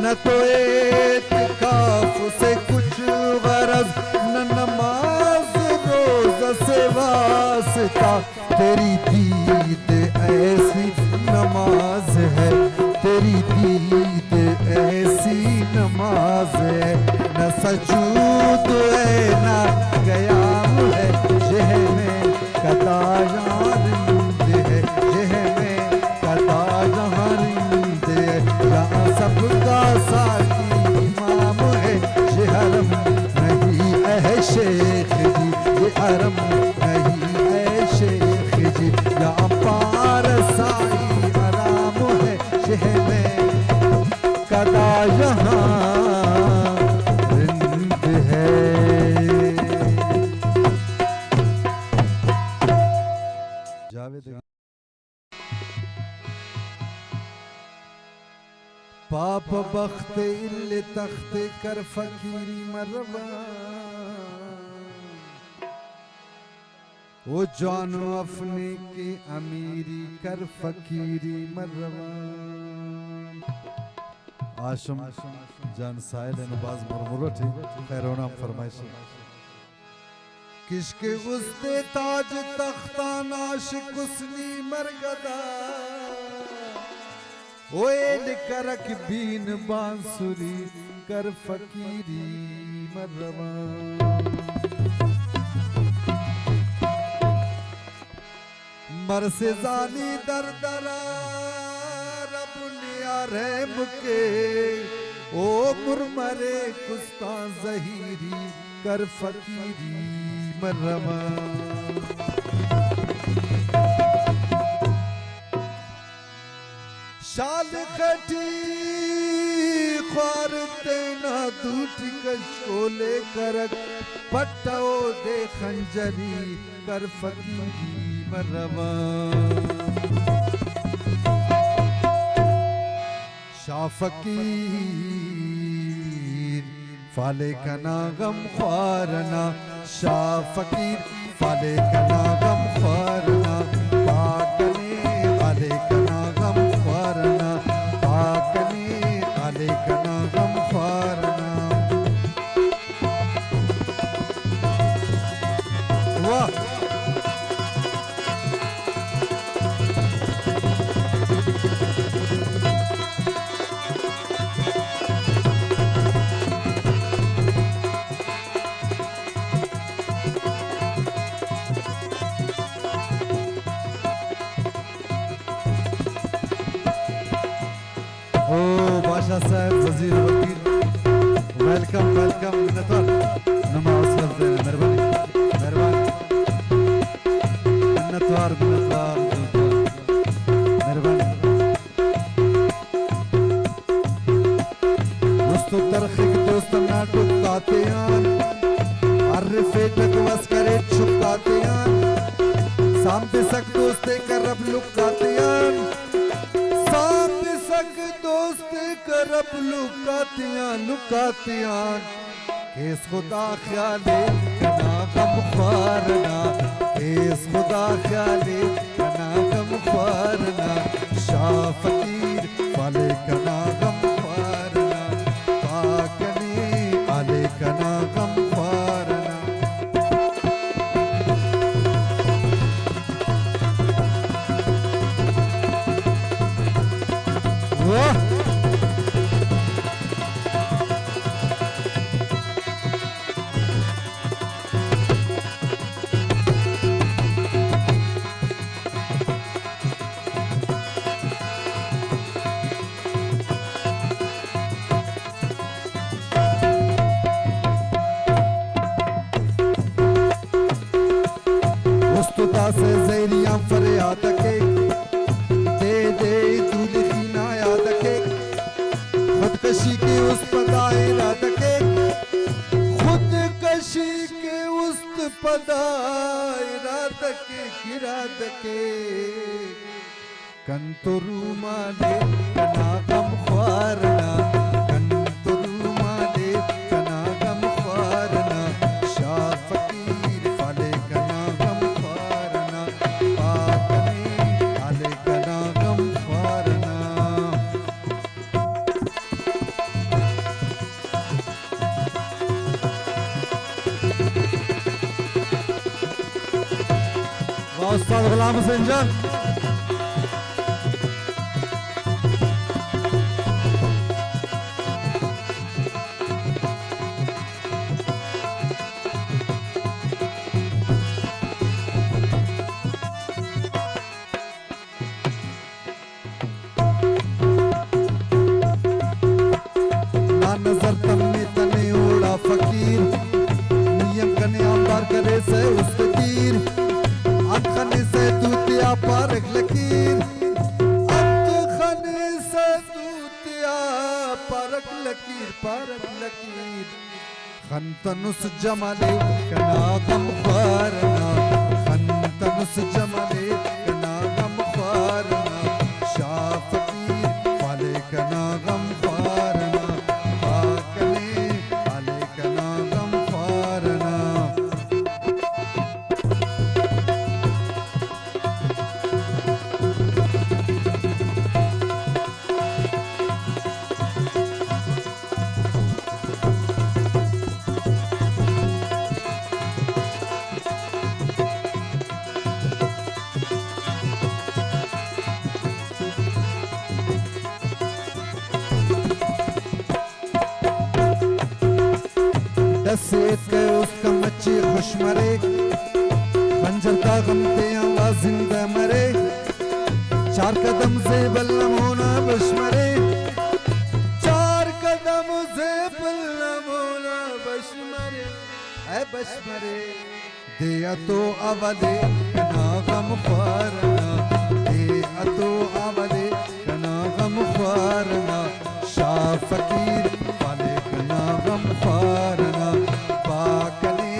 न तो एतकाफ से कुछ गरज, न नमाज रोज़ से वास्ता। तेरी दीद ऐसी नमाज है, तेरी दीद ऐसी नमाज है। न सजूद है न क़याम है। ये है मैं कदा जहाँ रिंद है। ये है मैं कदा जहाँ रिंद है। यहाँ सबका साकी इमाम है। ये हरम नहीं है शेख जी, ये हरम नहीं है शेख जी, यहाँ पारसाई आराम है। ये है मैं कदा यहाँ रिंद है। जावेद पाप बख्त इल्ल तख्त कर फकीरी मरवा, वो जानो अपने की अमीरी कर फकीरी मरवा। आशम जान साइल नबाज मुरमुरो थी खैरोना फरमाइश किश्के उस्ते ताज तख्ता नाशिक उसनी मरगदा ओए करक बीन बांसुरी कर फकीरी मरवा मर से जानी दर दरा रब लिया रहम के ओ मुरमरे कुस्ता जहीरी कर फकीरी मरवा शाल खटी ख्वार तेना दूटी कशोले करक पट्टो दे खंजरी कर फकीरी मरवा शाह फकीर फाले कना गम ख्वारना शाह फकीर फाले कना गम ख्वारना पाकने आले कना गम ख्वारना पाकने आले कना गम ख्वारना वाह साहब वजीर वकील वेलकम वेलकम मिन्नतवार नमा असलफ दे मेहरबानी मेहरबानी मिन्नतवार मिन्नतवार मेहरबानी दोस्तों तरखिक दोस्त नाटो कातेयान अर्फे तक वस करे छुकातेयान सामने सक दोस्ते करब लुकातेयान सामने सक दोस्ते करब लुकातियां लुकातियां केस खुदा ख्याले कना गम ख्वारना केस खुदा ख्याले कना गम ख्वारना शाह फकीर फाले कना गम ख्वारना पाकने आले कना गम ख्वारना वाह से ज़ैरियां फरियाद के दे दे तू लिखी ना याद के खुदकशी के उस पदाए रात के खुदकशी के उस पदाए रात के किरात के कंतुरु माले कना गम ख्वारना कंतुरु माले कना गम ख्वारना शाह फकीर फाले कना गम ख्वारना पाकने आले कना गम ख्वारना वाह उस्ताद गुलाम हुसैन जान नजर तम्मे तने ओड़ा फकीर नियम कने अंबार करे से उस्तकीर अखने से दूतिया पारक लकीर अखने से दूतिया पारक लकीर खंतनुस जमाले कना गम ख्वारना खंतनुस जमाले कना गम ख्वारना शाह फकीर फाले कना गम ख्वारना रसेत के उसका मच्छी खुश मरे खंजर का गम ते आवाज जिंदा मरे चार कदम से बल्लम होना बश मरे चार कदम से बल्लम होना बश मरे ऐ बश मरे दिया तो अवले कना गम ख्वारना दिया तो अवले कना गम ख्वारना शाह फकीर वाले कना गम ख्वारना पाकने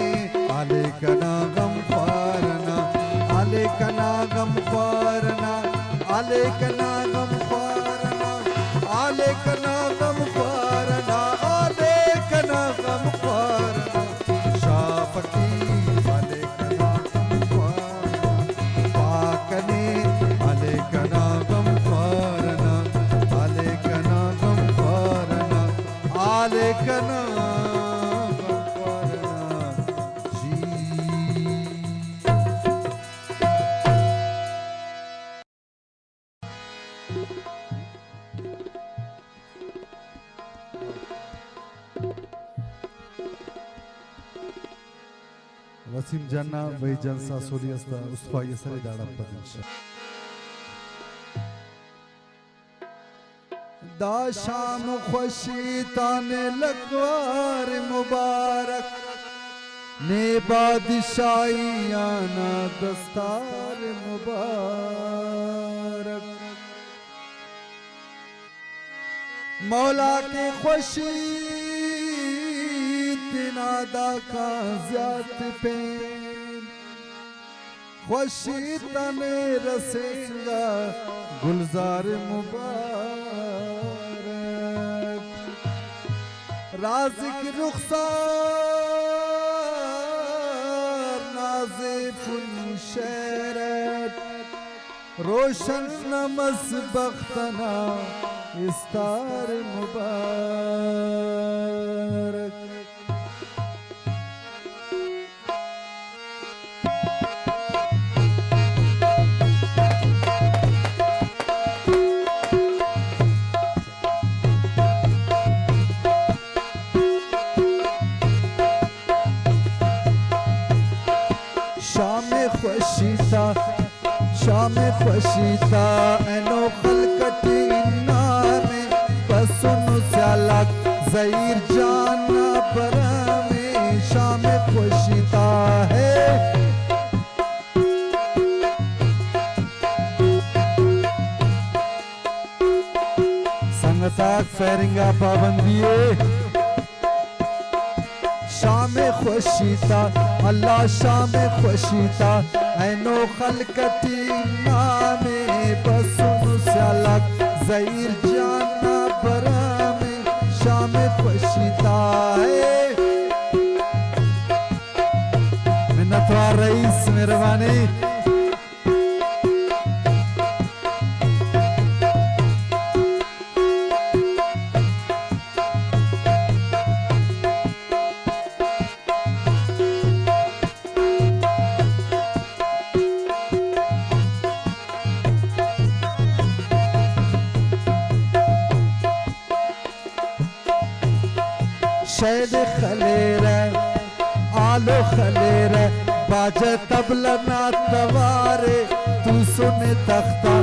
आले कना गम ख्वारना आले कना गम ख्वारना आले कना गम ख्वारना आले कना गम ख्वारना आले कना गम ख्वारना शाह फकीर वाले कना गम ख्वारना पाकने आले कना गम ख्वारना आले कना गम ख्वारना आले कना गम ख्वारना जी वसीम जन्ना वही जलसा सोलियस्ता उसफा यसरे दाड़ा पदिंशा दा शाम खुशी ताने लकवार मुबारक ने बादशाही आना दस्तार मुबारक मौला के खुशी नादा का ज़्यात पे खुशी तने रसेगा गुलजार मुबारक राज़िक रुखसार नाज़िफुल शरत रोशन नमस बख्तना इस्तार मुबारक शाम खुशीता एनो खलकती नामे बसुन स्यालक ज़हीर जाना बरामे शाम खुशीता है संगताक फेरिंगा पाबंदिए शाम खुशीता अल्लाह शाम खुशीता ऐनो खलकती नामे बसुन स्यालक ज़हीर जाना बरामे शाम खुशीता है मिन्नतवार रईस मेहरबानी शहद खलेर आलो खलेर बाजे तबला ना तवारे तू सुन तख्ता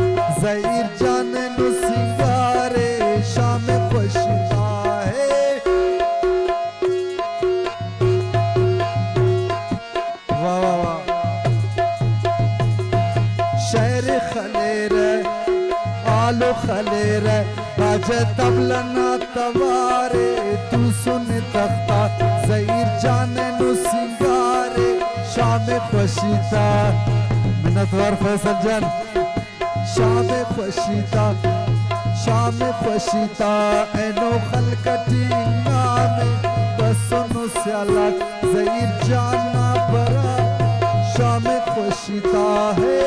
ज़हीर जाने नु सिंगारे शाम खुशता है वाह वाह वाह शहर खलेर आलो खलेर बाजे तबला ना तवारे तू सुन तख्ता ज़हीर जाने नु सिंगारे शाम खुशीता मिन्नतवार फैसल जन शाम खुशीता एनो खलकती नामे बसुन स्यालक ज़हीर जाना बरा शाम खुशीता है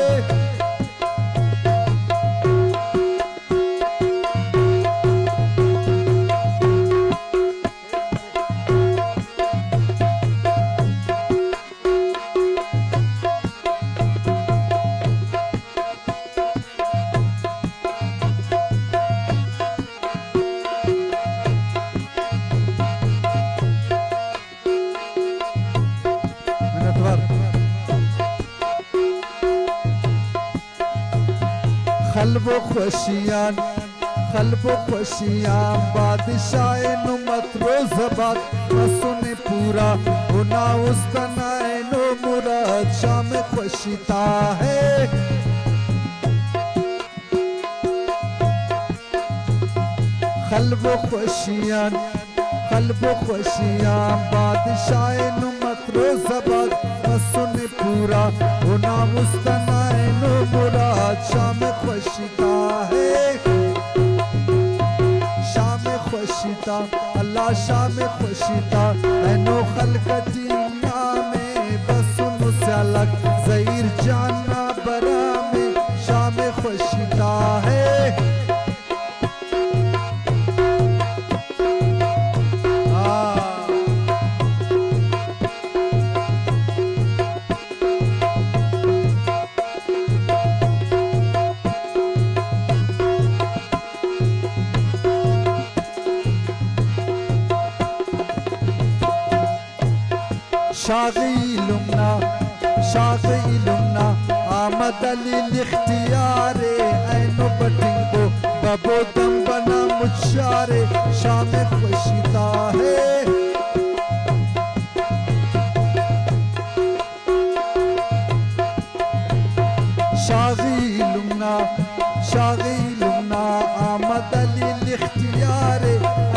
खल्बो खुशियां बादशाह नुमत रोज़बाद सुने पूरा होना उस्तना नो मुराद शाम खुशिता है खल्बो खुशियां बादशाह नुमत रोज़बाद सुने पूरा होना उस्तना नो मुराद शाम खुशिता है खुशिता अल्लाह शाम खुशिता ऐनो खलकतीना में बसुन से अलग ज़हीर जाना बरा में शाम खुशिता है शाग़ी लुमना आमद लिख्तियारे ऐनो बटिंगो बबो दम बना मुझारे शाम खुशिता है शाग़ी लुमना आमद लिख्तियारे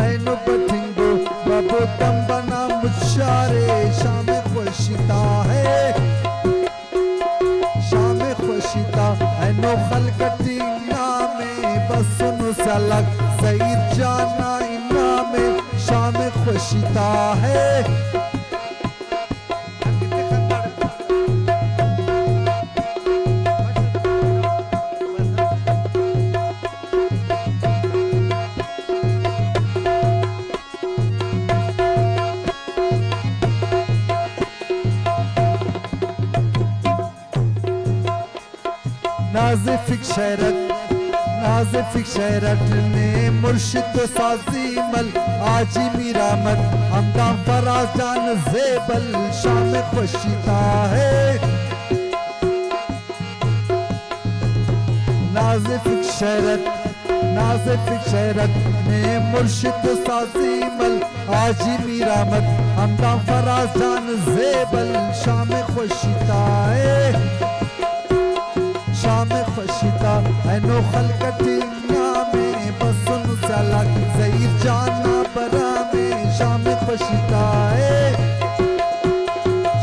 ऐनो बटिंगो बबो दम बना मुझारे शाम खुशिता है शाम खुशिता ऐनो खलकतीना में बसुन सलग ज़हीर जाना इना में शाम खुशिता है नाज़िफ़िक शहरत ने मुर्शिद साज़ी मल आजी मीरामत हमदा फराज जान ज़ेबल शाम खुशिता है नाज़िफ़िक शहरत ने मुर्शिद साज़ी मल आजी मीरामत हमदा फराज जान ज़ेबल शाम खुशिता है शाम खुशिता ऐनो खलकतीना में बसुन सलग ज़हीर जाना बरा में शाम खुशिता है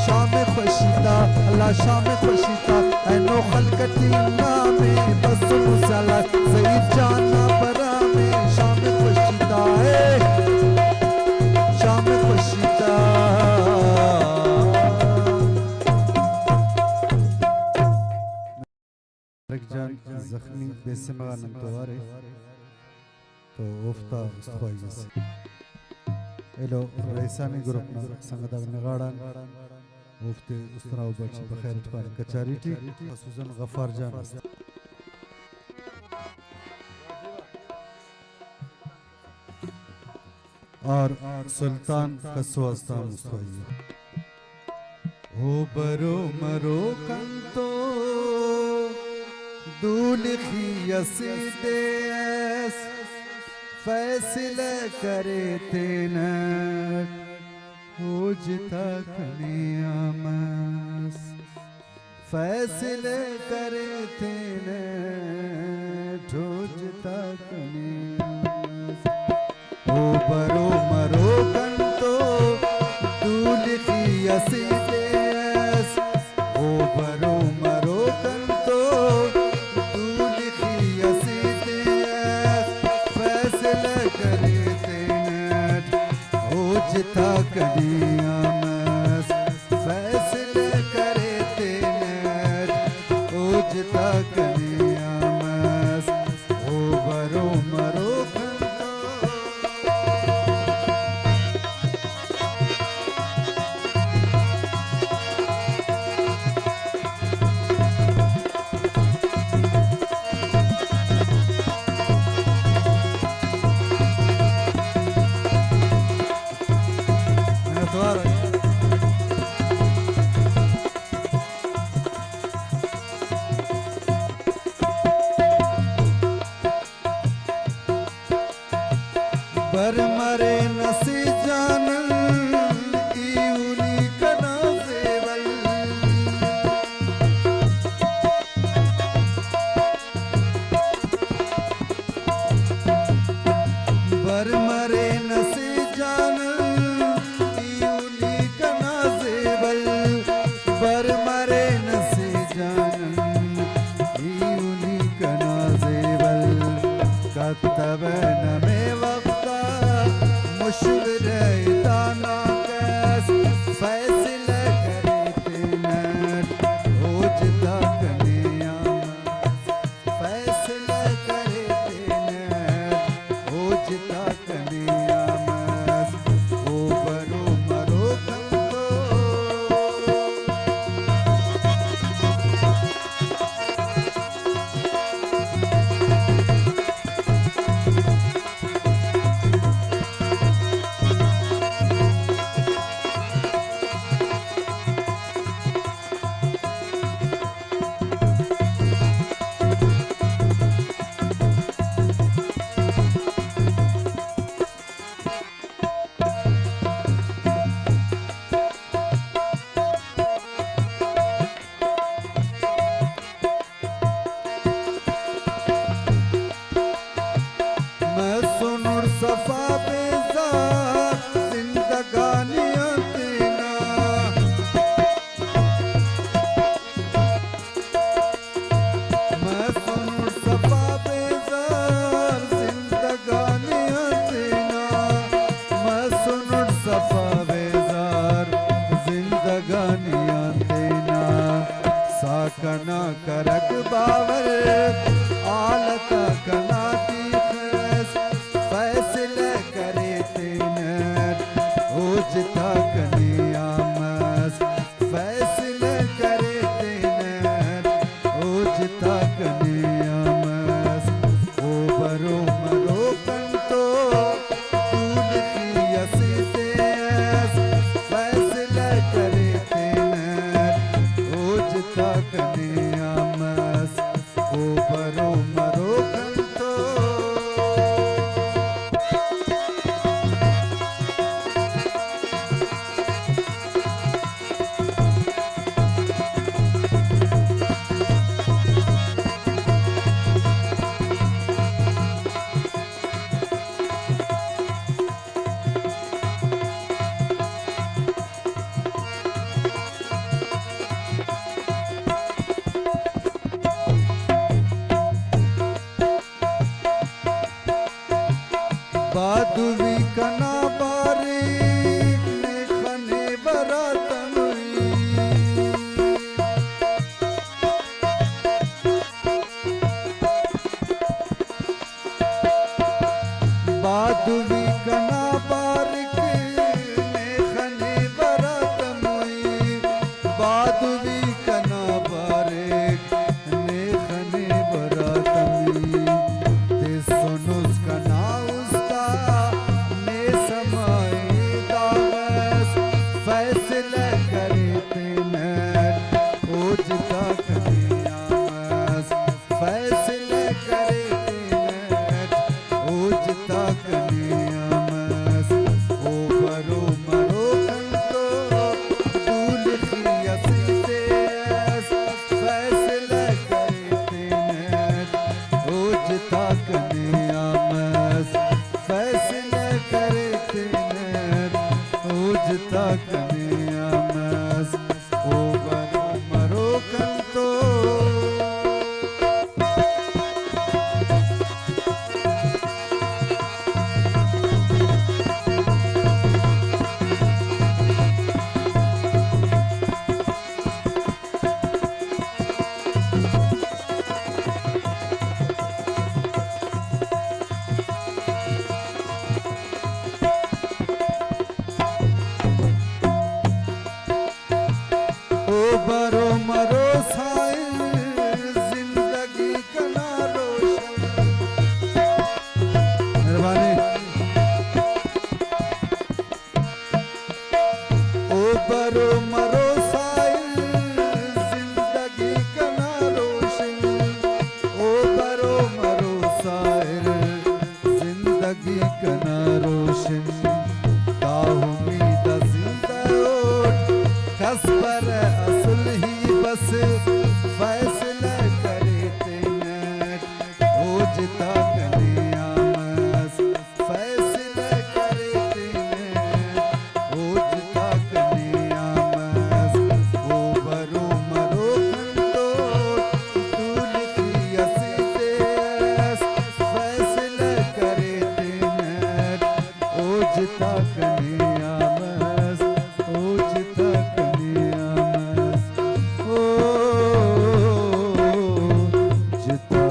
शाम खुशिता अल्लाह शाम खुशिता ऐनो खलकतीना में बसुन सलग ज़हीर जाना बरा में शाम खुशिता है शाम खुशिता जख्मी बेसमा नंतवारे तो उफ्ता ख्वाइस एलो रईसानी ग्रुप ना संगदा नगाड़ा उफ्ते उस्तरा बच्चे बखैर तुकान कचारीटी सुजन गफार जान और सुल्तान कसवास्ता मुस्तफी ओ बरो मरो कंतो दूल्खी यसीदेस फैसले करे तेना हो जिता कने आमस फैसले करे तेना हो जिता कने ओ बरो मरो कंतो दूल्खी यसीदेस ओ बरो मरो कंतो जिता कनियामस फैसले करे तेनर ओ जिता कनियामस ओ बरो मरो दाना कैस फैसले करे तेनर ओजदा कन्या फैसले करे तेनर ओजदा कन्या ओ बरो मरो कंतो सफा बेजार जिंदगानियां तेना मैं सुन सफा बेजार जिंदगानियां तेना मैं सुन सफा बेजार जिंदगानियां तेना साकना करक बावर आलत कनाती फैसले करे तेनर ओजदा कन्या फैसले करे तेनर ओजदा कन्या ओ बरो मरो कंतो दूध की असीते फैसले करे तेनर ओजदा कन्या ओ बरो मरो कंतो बादुवी कना बारीक ने खने बरातमई बादुवी कना बारीक ने खने बरातमई बादुवी कना बारीक ने खने बरातमई ते सुनुस कना फैसले करे तेनर ओजदा कन्या फैसले करे तेनर ओजदा कन्या ओ बरो मरो कंतो दूल की असीते फैसले करे तेनर ओजदा कन्या फैसले करे तेनर ओजदा कन्या ओ बरो मरो कंतो बरो मरो साइल जिंदगी कना रोशन मेहरबानी ओ बरो मरो साइल जिंदगी कना रोशन ओ बरो मरो साइल जिंदगी कना रोशन ताउमीद जिंदा ओट खसबर असल ही बस फैसले करे तेनर ओजदा कन्या फैसले करे तेनर ओजदा कन्या ओ बरो मरो कंतो दूल की असीते फैसले करे तेनर ओजदा कन्या कन्यामस उचिता कन्यामस ओ चिता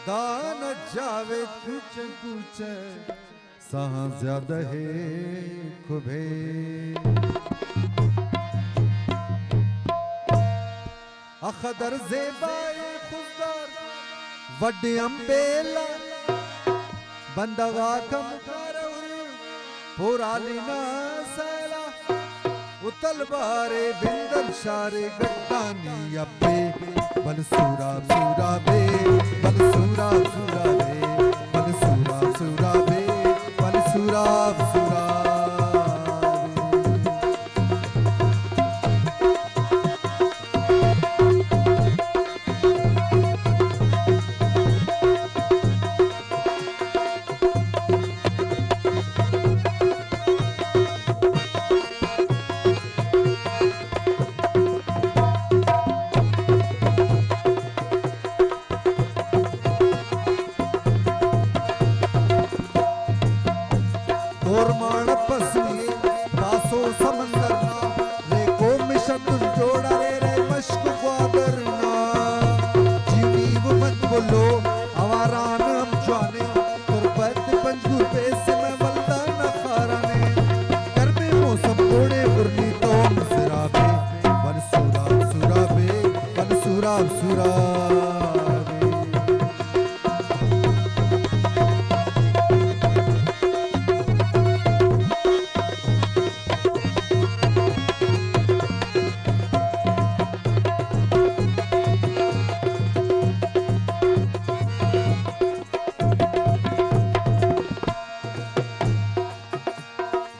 दान जावे कुछ कुछ सहा ज्यादा है खुबे अखदर ज़ेबाए खुदर वड्डे अम्बेला बंदगा कम करवर पुरालिना सैला उतल बारे बिंदर शारे गट्टानी अब्बे बल सूरा सूरा बे बल सूरा सूरा बे बल सूरा सूरा बे बल सूरा सूरा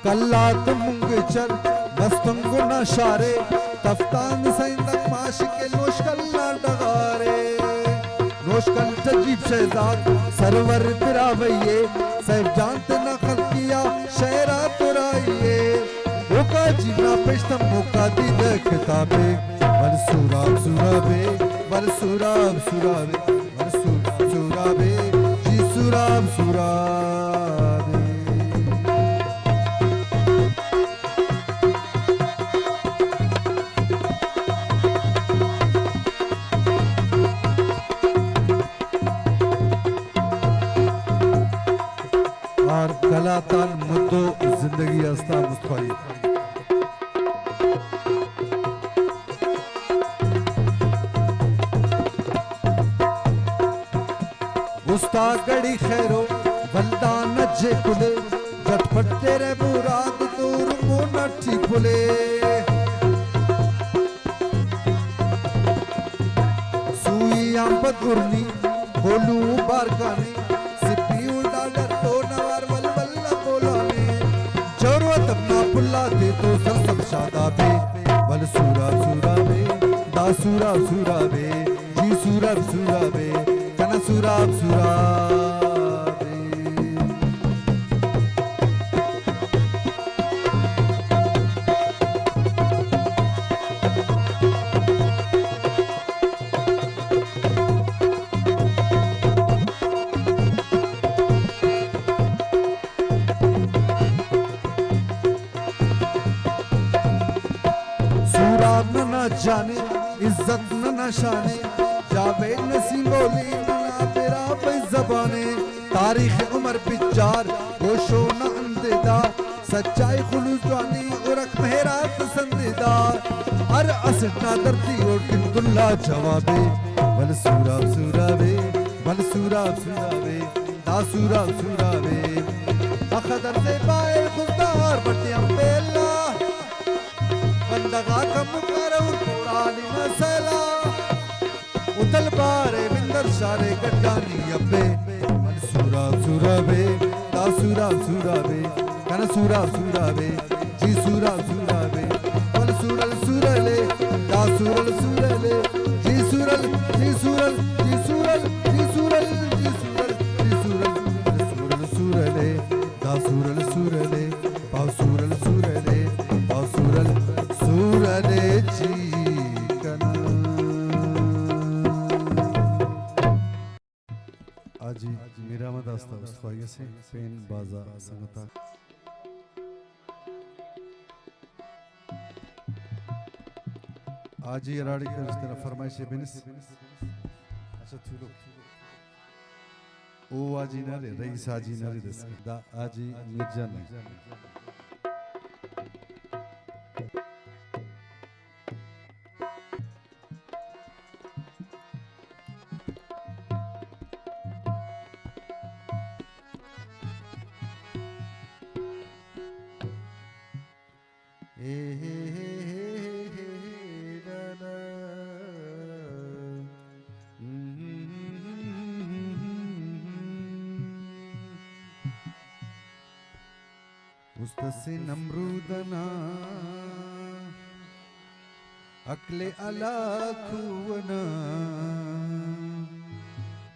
कल्लात मुंगचर मस्तंगो नशारे तफ्तान सैंदक माश के नोशकल्ला डगारे नोशकल तजीब शहजाद सरवर बिरावैये सैफ जानते न खलकिया शहरा तुराइये ओका जीना पेशतम ओका दीद किताबे बल सूरा सूराबे बल सूरा सूराबे बल सूरा सूराबे जी सूरा सूराबे और कलातान मुद्दो जिंदगी अस्ता मुस्तफाई उस्ता गड़ी खैरो बल्दान जे कुले झटपट तेरे मुराद दूर मोना ठीक बुले सुई आंपत गुरनी बोलू बारकानी सिपियू डाडर तो नवार वलवल्ला बोलाने जरूरत अपना पुल्ला दे तो सब शादा बे बल सूरा सूरा बे दा सूरा सूरा बे जी सूरा सूरा बे कना सूरा सूरा बे न जाने इज्जत न शाने जावे नसीम बोली ना तेरा बई जबाने तारीख उमर पिचार होशो न अंदेदा सच्चाई खुलूस जानी उरक मेहरा पसंदीदा हर असर ना दर्दी और किंतुल्ला जवाबे बल सूरा सूराबे बल सूरा सूराबे दा सूरा सूराबे अखदर से बाए खुदार बटियां बेला बंदगा कम करव पुरानी मसला उतल बारे बिंदर शारे गड्डानी अब्बे बल सूरा सूराबे दा सूरा सूराबे कन सूरा सूराबे जी सूरा सूराबे बल सूरल सूरले दा सूरल सूरले जी सूरल जी सूरल जी सूरल जी सूरल जी सूरल जी सूरल सूरल सूरले दा सूरल सूरले बा सूरल सूरले बा सूरल सूरले जी asta ustayesi pen baza sanata आजी राड़ी कर इस तरह फरमाइश बिनिस अच्छा थूलो ओ आजी नरे रईस आजी नरे दस दा आजी मिर्जा ने उस्तसे नमरूदना अकले अला खुवना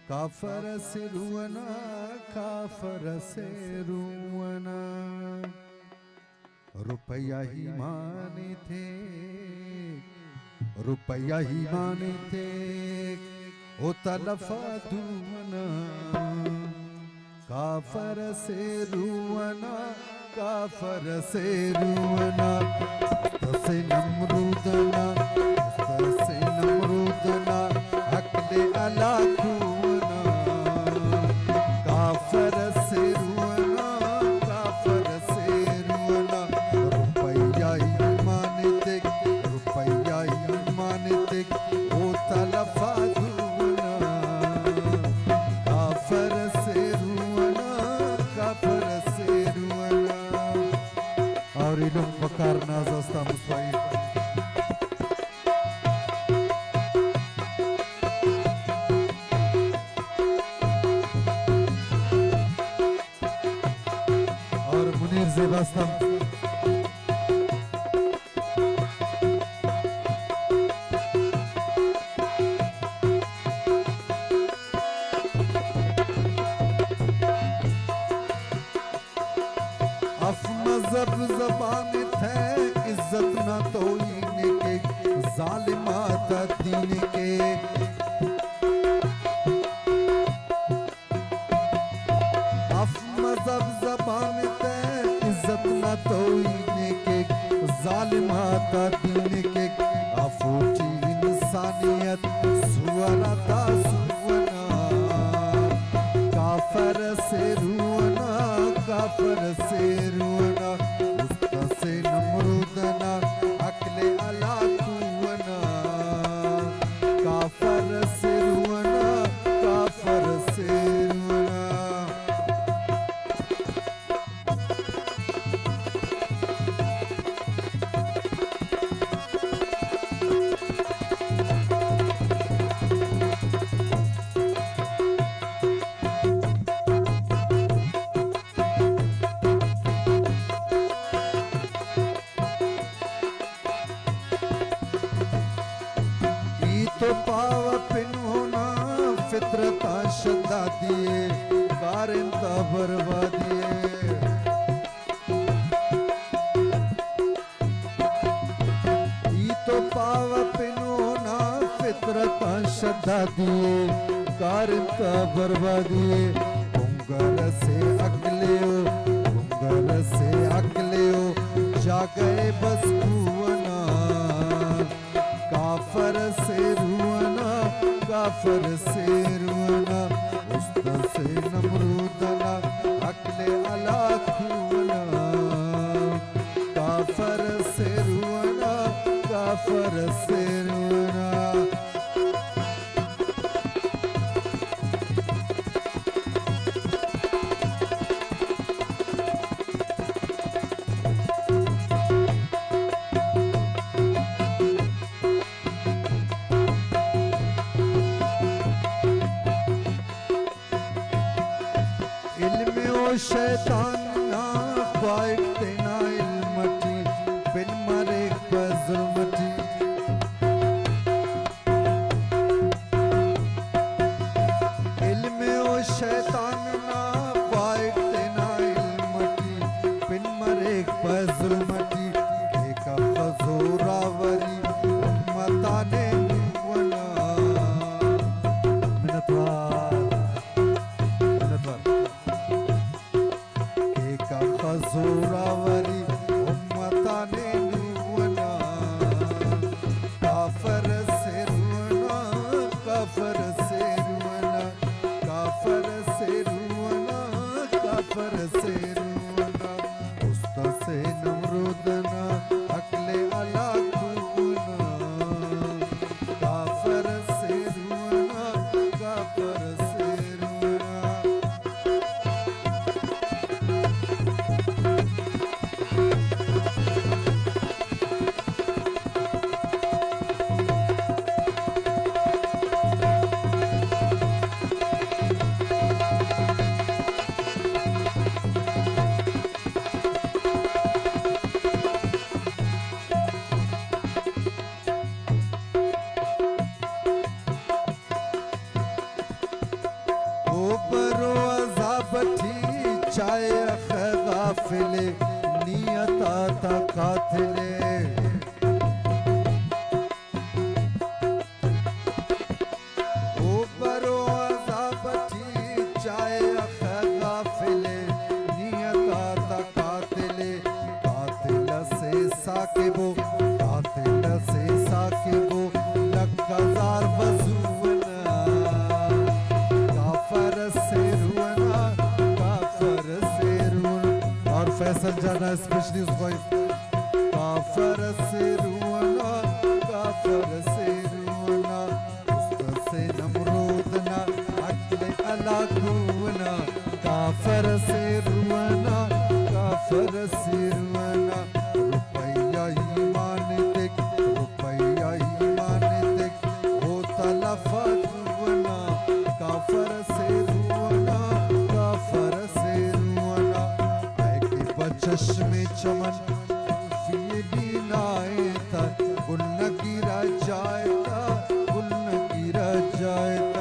काफर से रुवना काफर से रुवना रुपया ही माने थे रुपया ही माने थे ओ तलफा दुवना काफर से रुवना काफर से रुवना तसे नमरूदना अकले अला खुवना काफर से रुवना काफर से रुवना रुपया ही मानते ओ तलफा दुवना काफर से रुवना काफर से रुवना और इल्म वकार नाज अस्ता मुस्वाई और मुनीर ज़ेबास्ता मजहब जबान थे इज्जत ना तो इने के जालिमात दीन के अफ मजहब जबान थे इज्जत ना तो इने के जालिमात दीन के अफूची इंसानियत सुवरता सुवना काफर से रुवना काफर से रुवना उस्तसे नमरूदना अकले अला खुवना काफर से रुवना काफर से रुवना तो पाव पिनोना फित्रता शद्दा दिए कारिंता बर्बादिए तो पाव पिनोना फित्रता शद्दा दिए कारिंता बर्बादिए उंगर से अगले हो जा गए बस कुवना काफर से रुवना काफर से रुवना उस्तसे नमरूदना अकले अला खुवना काफर से रुवना काफर से रुवना शैतान ना ख्वाइट देना इल्मती बिन मरे बजुर्मती इल्मे ओ शैतान ना ख्वाइट देना इल्मती बिन मरे बजुर्मती एक बजोरावरी उम्मताने वना मिनतवार काफर से रुवना, काफर से रुवना, काफर से रुवना, उस्ता से नमरूदना अकले अला कुना, काफर से रुवना, काफर से रुवना। चाय गाफिले नियता था कातिले, ओ बरो अज़ाबठी चाय गाफिले नियता था कातिले, कातिल से साकिबो, कातिल से साकिबो लक्कार वजूना, काफर से रुवना, काफर से रुवना। और फैसल जाना स्पेशली उसको, काफर से रुवना, काफर से रुवना, उस्ता से नमरूदना अकले अला कुना, काफर से रुवना, काफर से रुवना। रुपया ईमान देख, रुपया ईमान देख, हो तलफा रुवना, काफर से रुवना, काफर से रुवना। चश्मे चमन फिर भी नाए था, गुल न गिरा जाए था, गुल न गिरा जाए था।